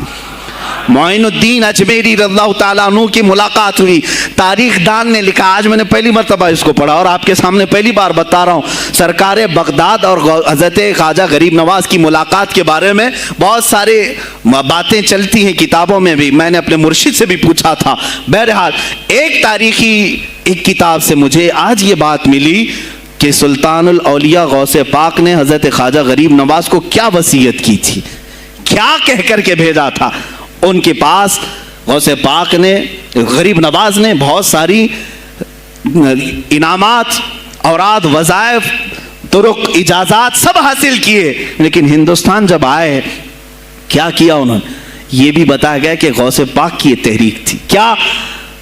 معین الدین اجمیری رضی اللہ تعالیٰ عنہ کی ملاقات ہوئی۔ تاریخ دان نے لکھا، آج میں نے پہلی مرتبہ اس کو پڑھا اور آپ کے سامنے پہلی بار بتا رہا ہوں، سرکار بغداد اور حضرت خواجہ غریب نواز کی ملاقات کے بارے میں بہت سارے باتیں چلتی ہیں کتابوں میں بھی، میں نے اپنے مرشد سے بھی پوچھا تھا۔ بہرحال ایک کتاب سے مجھے آج یہ بات ملی کہ سلطان الاولیاء غوث پاک نے حضرت خواجہ غریب نواز کو کیا وصیت کی تھی، کیا کہہ کر کے بھیجا تھا۔ ان کے پاس غوث پاک نے، غریب نواز نے بہت ساری انعامات، اوراد، وظائف، طرق، اجازات سب حاصل کیے، لیکن ہندوستان جب آئے کیا کیا انہوں نے؟ یہ بھی بتایا گیا کہ غوث پاک کی یہ تحریک تھی۔ کیا؟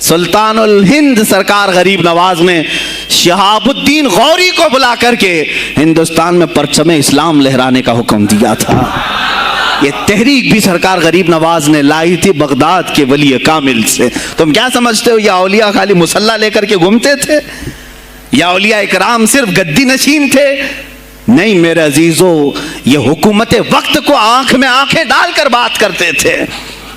سلطان الہند سرکار غریب نواز نے شہاب الدین غوری کو بلا کر کے ہندوستان میں پرچم اسلام لہرانے کا حکم دیا تھا۔ یہ تحریک بھی سرکار غریب نواز نے لائی تھی بغداد کے ولی کامل سے۔ تم کیا سمجھتے ہو یہ اولیاء خالی مسلح لے کر کے گھومتے تھے؟ یا اولیاء اکرام صرف گدی نشین تھے؟ نہیں میرے عزیزو، یہ حکومت وقت کو آنکھ میں آنکھیں ڈال کر بات کرتے تھے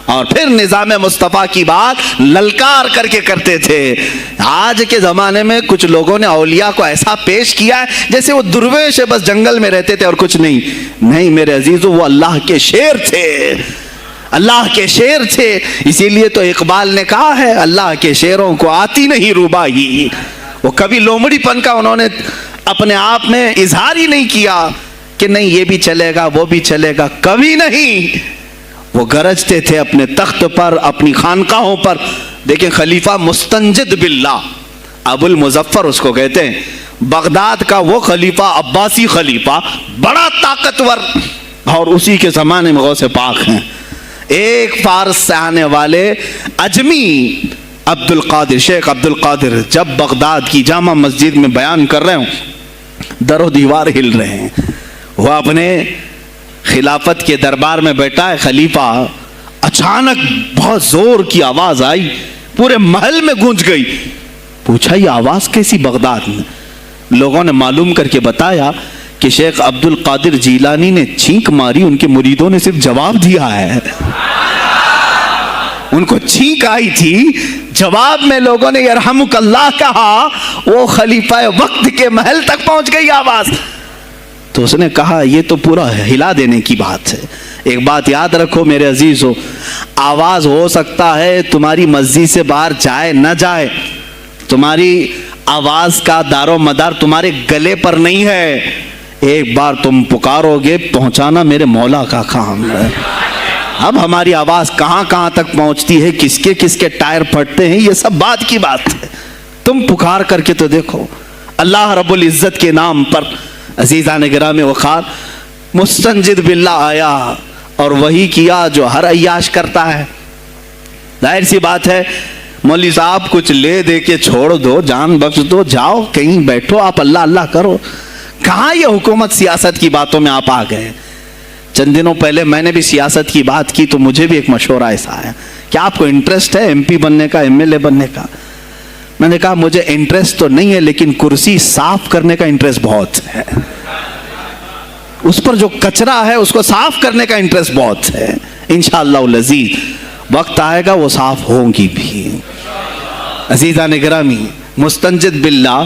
اور پھر نظام مصطفیٰ کی بات للکار کر کے کرتے تھے۔ آج کے زمانے میں کچھ لوگوں نے اولیاء کو ایسا پیش کیا ہے جیسے وہ درویش ہے، بس جنگل میں رہتے تھے اور کچھ نہیں۔ نہیں میرے عزیزو، وہ اللہ کے شیر تھے، اللہ کے شیر تھے۔ اسی لیے تو اقبال نے کہا ہے، اللہ کے شیروں کو آتی نہیں روباہی۔ وہ کبھی لومڑی پن کا انہوں نے اپنے آپ میں اظہار ہی نہیں کیا کہ نہیں یہ بھی چلے گا وہ بھی چلے گا، کبھی نہیں۔ وہ گرجتے تھے اپنے تخت پر، اپنی خانقاہوں پر۔ دیکھیں خلیفہ مستنجد باللہ، ابو المظفر اس کو کہتے ہیں، بغداد کا وہ خلیفہ، عباسی خلیفہ، بڑا طاقتور، اور اسی کے زمانے میں غوث پاک ہیں۔ ایک فارس سے آنے والے اجمی عبد القادر، شیخ عبد القادر، جب بغداد کی جامع مسجد میں بیان کر رہے ہوں، در و دیوار ہل رہے ہیں۔ وہ اپنے خلافت کے دربار میں بیٹھا ہے خلیفہ، اچانک بہت زور کی آواز آئی، پورے محل میں گونج گئی۔ پوچھا یہ آواز کیسی بغداد میں؟ لوگوں نے معلوم کر کے بتایا کہ شیخ عبد القادر جیلانی نے چھینک ماری، ان کے مریدوں نے صرف جواب دیا ہے۔ ان کو چھینک آئی تھی، جواب میں لوگوں نے یرحمک اللہ کہا، وہ خلیفہ وقت کے محل تک پہنچ گئی آواز۔ تو اس نے کہا یہ تو پورا ہلا دینے کی بات ہے۔ ایک بات یاد رکھو میرے عزیزو، آواز ہو سکتا ہے تمہاری مسجد سے باہر جائے نہ جائے، تمہاری آواز کا دار و مدار تمہارے گلے پر نہیں ہے۔ ایک بار تم پکارو گے، پہنچانا میرے مولا کا کام ہے۔ اب ہماری آواز کہاں کہاں تک پہنچتی ہے، کس کے ٹائر پھٹتے ہیں، یہ سب بات کی بات ہے۔ تم پکار کر کے تو دیکھو اللہ رب العزت کے نام پر۔ عزیزان گرامی وقار، مستنجد باللہ آیا اور وہی کیا جو ہر عیاش کرتا ہے۔ ظاہر سی بات ہے، مولوی صاحب کچھ لے دے کے چھوڑ دو، جان بخش دو، جاؤ کہیں بیٹھو، آپ اللہ اللہ کرو۔ کہاں یہ حکومت سیاست کی باتوں میں آپ آ گئے؟ چند دنوں پہلے میں نے بھی سیاست کی بات کی تو مجھے بھی ایک مشورہ ایسا آیا کہ آپ کو انٹرسٹ ہے MP بننے کا، MLA بننے کا؟ میں نے کہا مجھے انٹرسٹ تو نہیں ہے، لیکن کرسی صاف کرنے کا انٹرسٹ بہت ہے، اس پر جو کچرا ہے اس کو صاف کرنے کا انٹرسٹ بہت ہے۔ انشاءاللہ العزیز وقت آئے گا وہ صاف ہوں گی بھی۔ عزیزان گرامی، مستنجد باللہ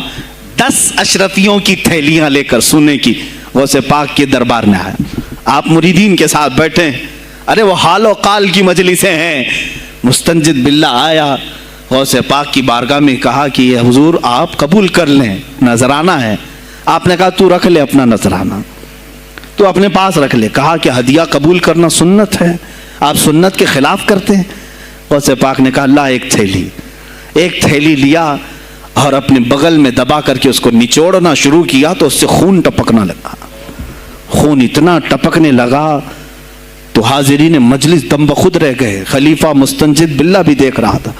10 اشرفیوں کی تھیلیاں لے کر سونے کی غوث پاک کے دربار میں آیا۔ آپ مریدین کے ساتھ بیٹھے، ارے وہ حال و قال کی مجلسیں ہیں. مستنجد باللہ آیا, غوث پاک کی بارگاہ میں کہا کہ یہ حضور آپ قبول کر لیں, نذرانہ ہے. آپ نے کہا تو رکھ لے اپنا نذرانہ, تو اپنے پاس رکھ لے. کہا کہ ہدیہ قبول کرنا سنت ہے, آپ سنت کے خلاف کرتے ہیں. غوث پاک نے کہا اللہ ایک تھیلی لیا اور اپنے بغل میں دبا کر کے اس کو نچوڑنا شروع کیا تو اس سے خون ٹپکنا لگا. خون اتنا ٹپکنے لگا تو حاضرین مجلس دم بخود رہ گئے. خلیفہ مستنجد باللہ بھی دیکھ رہا تھا.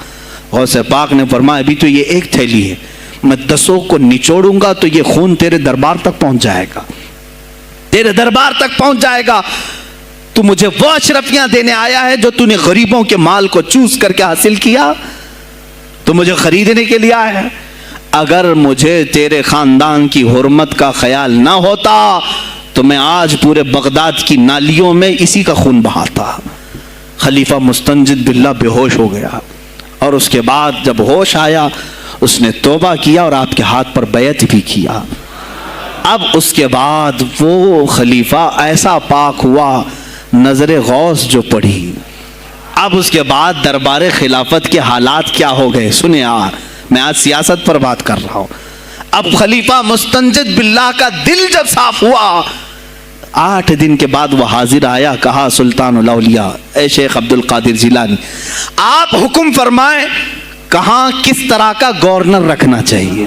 غوث پاک نے فرمایا ابھی تو یہ ایک تھیلی ہے, میں 10 کو نچوڑوں گا تو یہ خون تیرے دربار تک پہنچ جائے گا, تیرے دربار تک پہنچ جائے گا. تو مجھے وہ اشرفیاں دینے آیا ہے جو تو نے غریبوں کے مال کو چوس کر کے حاصل کیا, تو مجھے خریدنے کے لیے آیا ہے. اگر مجھے تیرے خاندان کی حرمت کا خیال نہ ہوتا تو میں آج پورے بغداد کی نالیوں میں اسی کا خون بہاتا. خلیفہ مستنجد باللہ بے ہوش ہو گیا, اور اس کے بعد جب ہوش آیا اس نے توبہ کیا اور آپ کے ہاتھ پر بیعت بھی کیا. اب اس کے بعد وہ خلیفہ ایسا پاک ہوا, نظر غوث جو پڑھی. اب اس کے بعد دربار خلافت کے حالات کیا ہو گئے سنیں. میں آج سیاست پر بات کر رہا ہوں. اب خلیفہ مستنجد باللہ کا دل جب صاف ہوا, 8 دن کے بعد وہ حاضر آیا. کہا سلطان الاولیاء اے شیخ عبد القادر جیلانی, آپ حکم فرمائیں کہاں کس طرح کا گورنر رکھنا چاہیے,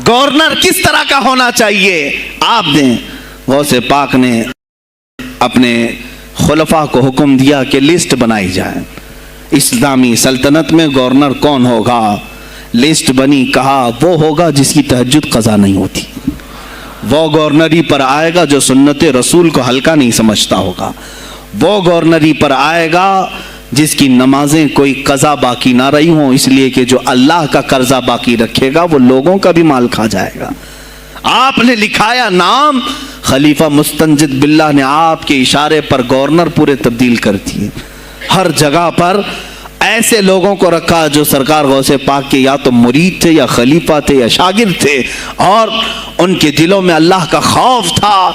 گورنر کس طرح کا ہونا چاہیے آپ دیں. غوث پاک نے اپنے خلفاء کو حکم دیا کہ لسٹ بنائی جائے, اسلامی سلطنت میں گورنر کون ہوگا. لسٹ بنی. کہا وہ ہوگا جس کی تہجد قضا نہیں ہوتی, وہ گورنری پر آئے گا جو سنت رسول کو ہلکا نہیں سمجھتا ہوگا, وہ گورنری پر آئے گا جس کی نمازیں کوئی قضا باقی نہ رہی ہوں, اس لیے کہ جو اللہ کا قرضہ باقی رکھے گا وہ لوگوں کا بھی مال کھا جائے گا. آپ نے لکھایا نام, خلیفہ مستنجد باللہ نے آپ کے اشارے پر گورنر پورے تبدیل کر دیے. ہر جگہ پر ایسے لوگوں کو رکھا جو سرکار غوث پاک کے یا تو مرید تھے یا خلیفہ تھے یا شاگرد تھے, اور ان کے دلوں میں اللہ کا خوف تھا,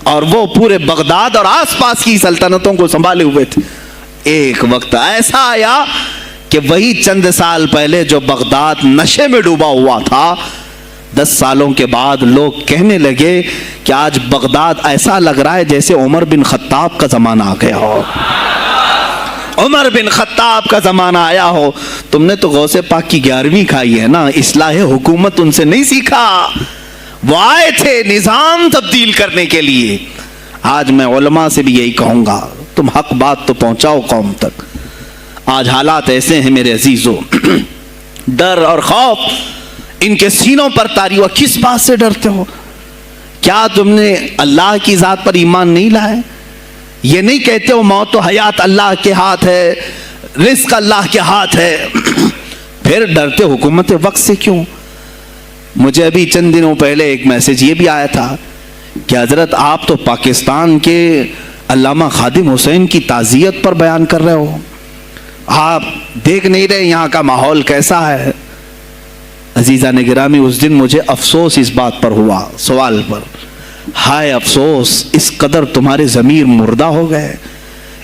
اور وہ پورے بغداد اور آس پاس کی سلطنتوں کو سنبھالے ہوئے تھے. ایک وقت ایسا آیا کہ وہی چند سال پہلے جو بغداد نشے میں ڈوبا ہوا تھا, 10 سالوں کے بعد لوگ کہنے لگے کہ آج بغداد ایسا لگ رہا ہے جیسے عمر بن خطاب کا زمانہ آ گیا ہو, عمر بن خطاب کا زمانہ آیا ہو. تم نے تو غوث پاک کی 11ویں کھائی ہے نا, اصلاح حکومت ان سے نہیں سیکھا. وہ آئے تھے نظام تبدیل کرنے کے لیے. آج میں علماء سے بھی یہی کہوں گا, تم حق بات تو پہنچاؤ قوم تک. آج حالات ایسے ہیں میرے عزیزوں, ڈر اور خوف ان کے سینوں پر طاری ہوا. کس بات سے ڈرتے ہو؟ کیا تم نے اللہ کی ذات پر ایمان نہیں لائے؟ یہ نہیں کہتے ہو موت و حیات اللہ کے ہاتھ ہے, رزق اللہ کے ہاتھ ہے, پھر ڈرتے حکومت وقت سے کیوں؟ مجھے ابھی چند دنوں پہلے ایک میسج یہ بھی آیا تھا کہ حضرت آپ تو پاکستان کے علامہ خادم حسین کی تعزیت پر بیان کر رہے ہو, آپ دیکھ نہیں رہے یہاں کا ماحول کیسا ہے. عزیزان گرامی, اس دن مجھے افسوس اس بات پر ہوا, سوال پر, ہائے افسوس, اس قدر تمہارے ضمیر مردہ ہو گئے,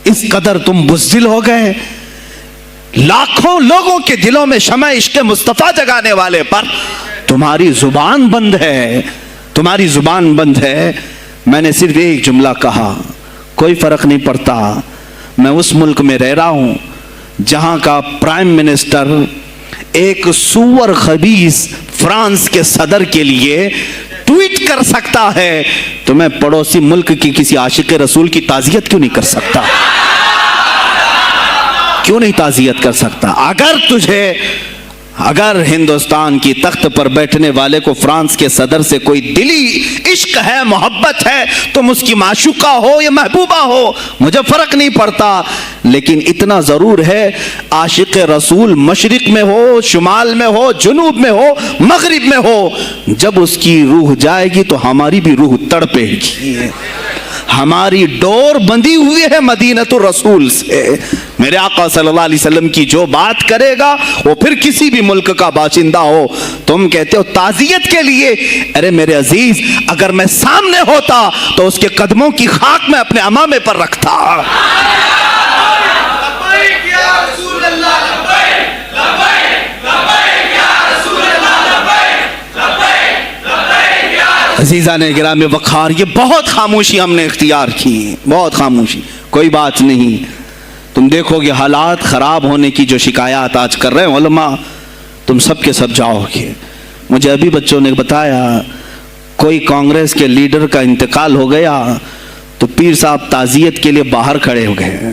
اس قدر تم بزدل ہو گئے. لاکھوں لوگوں کے دلوں میں شمع عشق مصطفیٰ جگانے والے پر تمہاری زبان بند ہے, تمہاری زبان بند ہے. میں نے صرف ایک جملہ کہا, کوئی فرق نہیں پڑتا, میں اس ملک میں رہ رہا ہوں جہاں کا پرائم منسٹر ایک سور خبیث فرانس کے صدر کے لیے ٹویٹ کر سکتا ہے, تو میں پڑوسی ملک کی کسی عاشق رسول کی تعزیت کیوں نہیں کر سکتا؟ کیوں نہیں تعزیت کر سکتا؟ اگر ہندوستان کی تخت پر بیٹھنے والے کو فرانس کے صدر سے کوئی دلی عشق ہے, محبت ہے, تم اس کی معشوقہ ہو یا محبوبہ ہو, مجھے فرق نہیں پڑتا, لیکن اتنا ضرور ہے عاشق رسول مشرق میں ہو, شمال میں ہو, جنوب میں ہو, مغرب میں ہو, جب اس کی روح جائے گی تو ہماری بھی روح تڑپے گی. ہماری ڈور بندھی ہوئی ہے مدینہ الرسول سے. میرے آقا صلی اللہ علیہ وسلم کی جو بات کرے گا وہ پھر کسی بھی ملک کا باشندہ ہو. تم کہتے ہو تعزیت کے لیے, ارے میرے عزیز اگر میں سامنے ہوتا تو اس کے قدموں کی خاک میں اپنے امامے پر رکھتا. عزیزان گرام وقار, یہ بہت خاموشی ہم نے اختیار کی, بہت خاموشی. کوئی بات نہیں, تم دیکھو گے حالات خراب ہونے کی جو شکایات آج کر رہے ہیں علماء, تم سب کے سب جاؤ گے. مجھے ابھی بچوں نے بتایا کوئی کانگریس کے لیڈر کا انتقال ہو گیا تو پیر صاحب تعزیت کے لیے باہر کھڑے ہو گئے,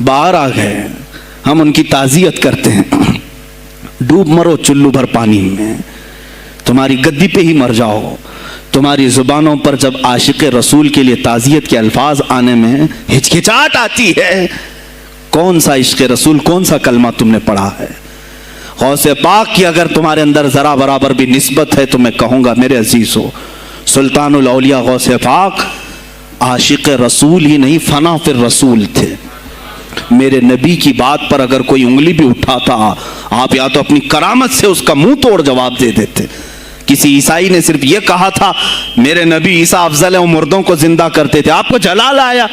باہر آ گئے. ہم ان کی تعزیت کرتے ہیں. ڈوب مرو چلو بھر پانی میں, تمہاری گدی پہ ہی مر جاؤ. تمہاری زبانوں پر جب عاشق رسول کے لیے تعزیت کے الفاظ آنے میں ہچکچاہٹ آتی ہے, کون سا عشق رسول, کون سا کلمہ تم نے پڑھا ہے؟ غوث پاک کی اگر تمہارے اندر ذرا برابر بھی نسبت ہے تو میں کہوں گا میرے عزیزو, سلطان الاولیاء غوث پاک عاشق رسول ہی نہیں فنا فی الرسول تھے. میرے نبی کی بات پر اگر کوئی انگلی بھی اٹھاتا, آپ یا تو اپنی کرامت سے اس کا منہ توڑ جواب دے دیتے. کسی عیسائی نے صرف یہ کہا تھا میرے نبی عیسیٰ افضل ہے, وہ مردوں کو زندہ کرتے تھے. آپ کو جلال آیا,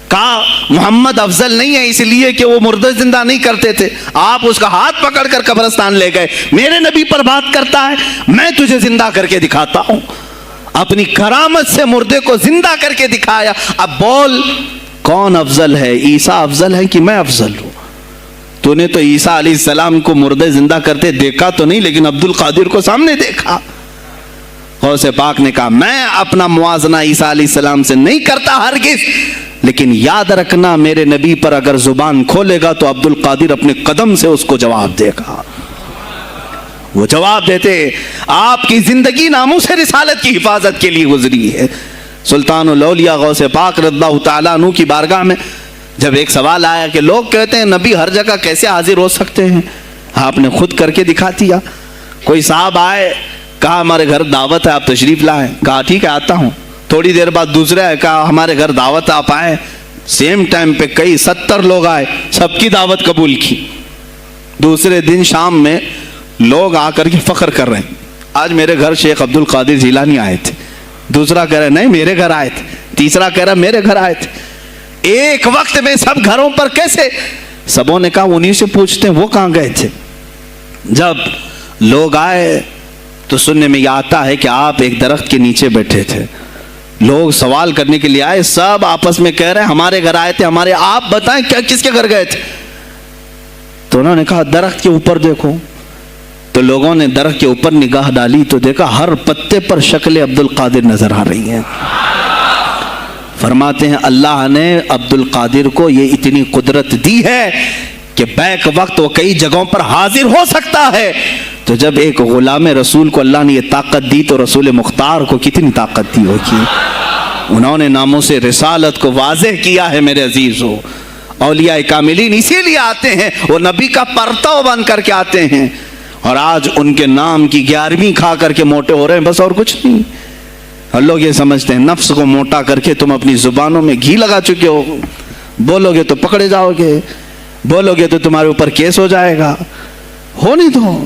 کہا محمد افضل نہیں ہے اس لیے کہ وہ مردے زندہ نہیں کرتے تھے. آپ اس کا ہاتھ پکڑ کر قبرستان لے گئے. میرے نبی پر بات کرتا ہے, میں تجھے زندہ کر کے دکھاتا ہوں. اپنی کرامت سے مردے کو زندہ کر کے دکھایا. اب بول کون افضل ہے, عیسیٰ افضل ہے کہ میں افضل ہوں؟ تو نے تو عیسیٰ علیہ السلام کو مردے زندہ کرتے دیکھا تو نہیں, لیکن عبد القادر کو سامنے دیکھا. غوث پاک نے کہا میں اپنا موازنہ عیسیٰ علیہ السلام سے نہیں کرتا ہرگز, لیکن یاد رکھنا میرے نبی پر اگر زبان کھولے گا تو عبد القادر اپنے قدم سے اس کو جواب دے گا. وہ جواب دیتے. آپ کی زندگی ناموس رسالت کی حفاظت کے لیے گزری ہے. سلطان الاولیاء غوث پاک رضی اللہ تعالیٰ عنہ کی بارگاہ میں جب ایک سوال آیا کہ لوگ کہتے ہیں نبی ہر جگہ کیسے حاضر ہو سکتے ہیں, آپ نے خود کر کے دکھا دیا. کوئی صاحب آئے, کہا ہمارے گھر دعوت ہے آپ تشریف لائیں. کہا ٹھیک ہے آتا ہوں. تھوڑی دیر بعد دوسرے آئے, کہا ہمارے گھر دعوت آپ آئیں. سیم ٹائم پہ کئی 70 لوگ آئے, سب کی دعوت قبول کی. دوسرے دن شام میں لوگ آ کر کے فخر کر رہے ہیں آج میرے گھر شیخ عبد القادر جیلانی آئے تھے. دوسرا کہہ رہا نہیں میرے گھر آئے تھے. تیسرا کہہ رہا میرے گھر آئے تھے. ایک وقت میں سب گھروں پر کیسے؟ سبوں نے کہا انہی سے پوچھتے ہیں وہ کہاں گئے تھے. جب لوگ آئے تو سننے میں یہ آتا ہے کہ آپ ایک درخت کے نیچے بیٹھے تھے. لوگ سوال کرنے کے لیے آئے, سب آپس میں کہہ رہے ہیں ہمارے گھر آئے تھے, ہمارے. آپ بتائیں کیا کس کے گھر گئے تھے؟ تو انہوں نے کہا درخت کے اوپر دیکھو. تو لوگوں نے درخت کے اوپر نگاہ ڈالی تو دیکھا ہر پتے پر شکل عبد القادر نظر آ رہی ہے. فرماتے ہیں اللہ نے عبد القادر کو یہ اتنی قدرت دی ہے کہ بیک وقت وہ کئی جگہوں پر حاضر ہو سکتا ہے. تو جب ایک غلام رسول کو اللہ نے یہ طاقت دی تو رسول مختار کو کتنی طاقت دی ہوگی. انہوں نے ناموس رسالت کو واضح کیا ہے میرے عزیزو. اولیاء کاملین اسی لیے آتے ہیں, وہ نبی کا پرتو بن کر کے آتے ہیں, اور آج ان کے نام کی 11ویں کھا کر کے موٹے ہو رہے ہیں, بس اور کچھ نہیں. اور لوگ یہ سمجھتے ہیں نفس کو موٹا کر کے تم اپنی زبانوں میں گھی لگا چکے ہو, بولو گے تو پکڑے جاؤ گے, بولو گے تو تمہارے اوپر کیس ہو جائے گا. ہو نہیں تو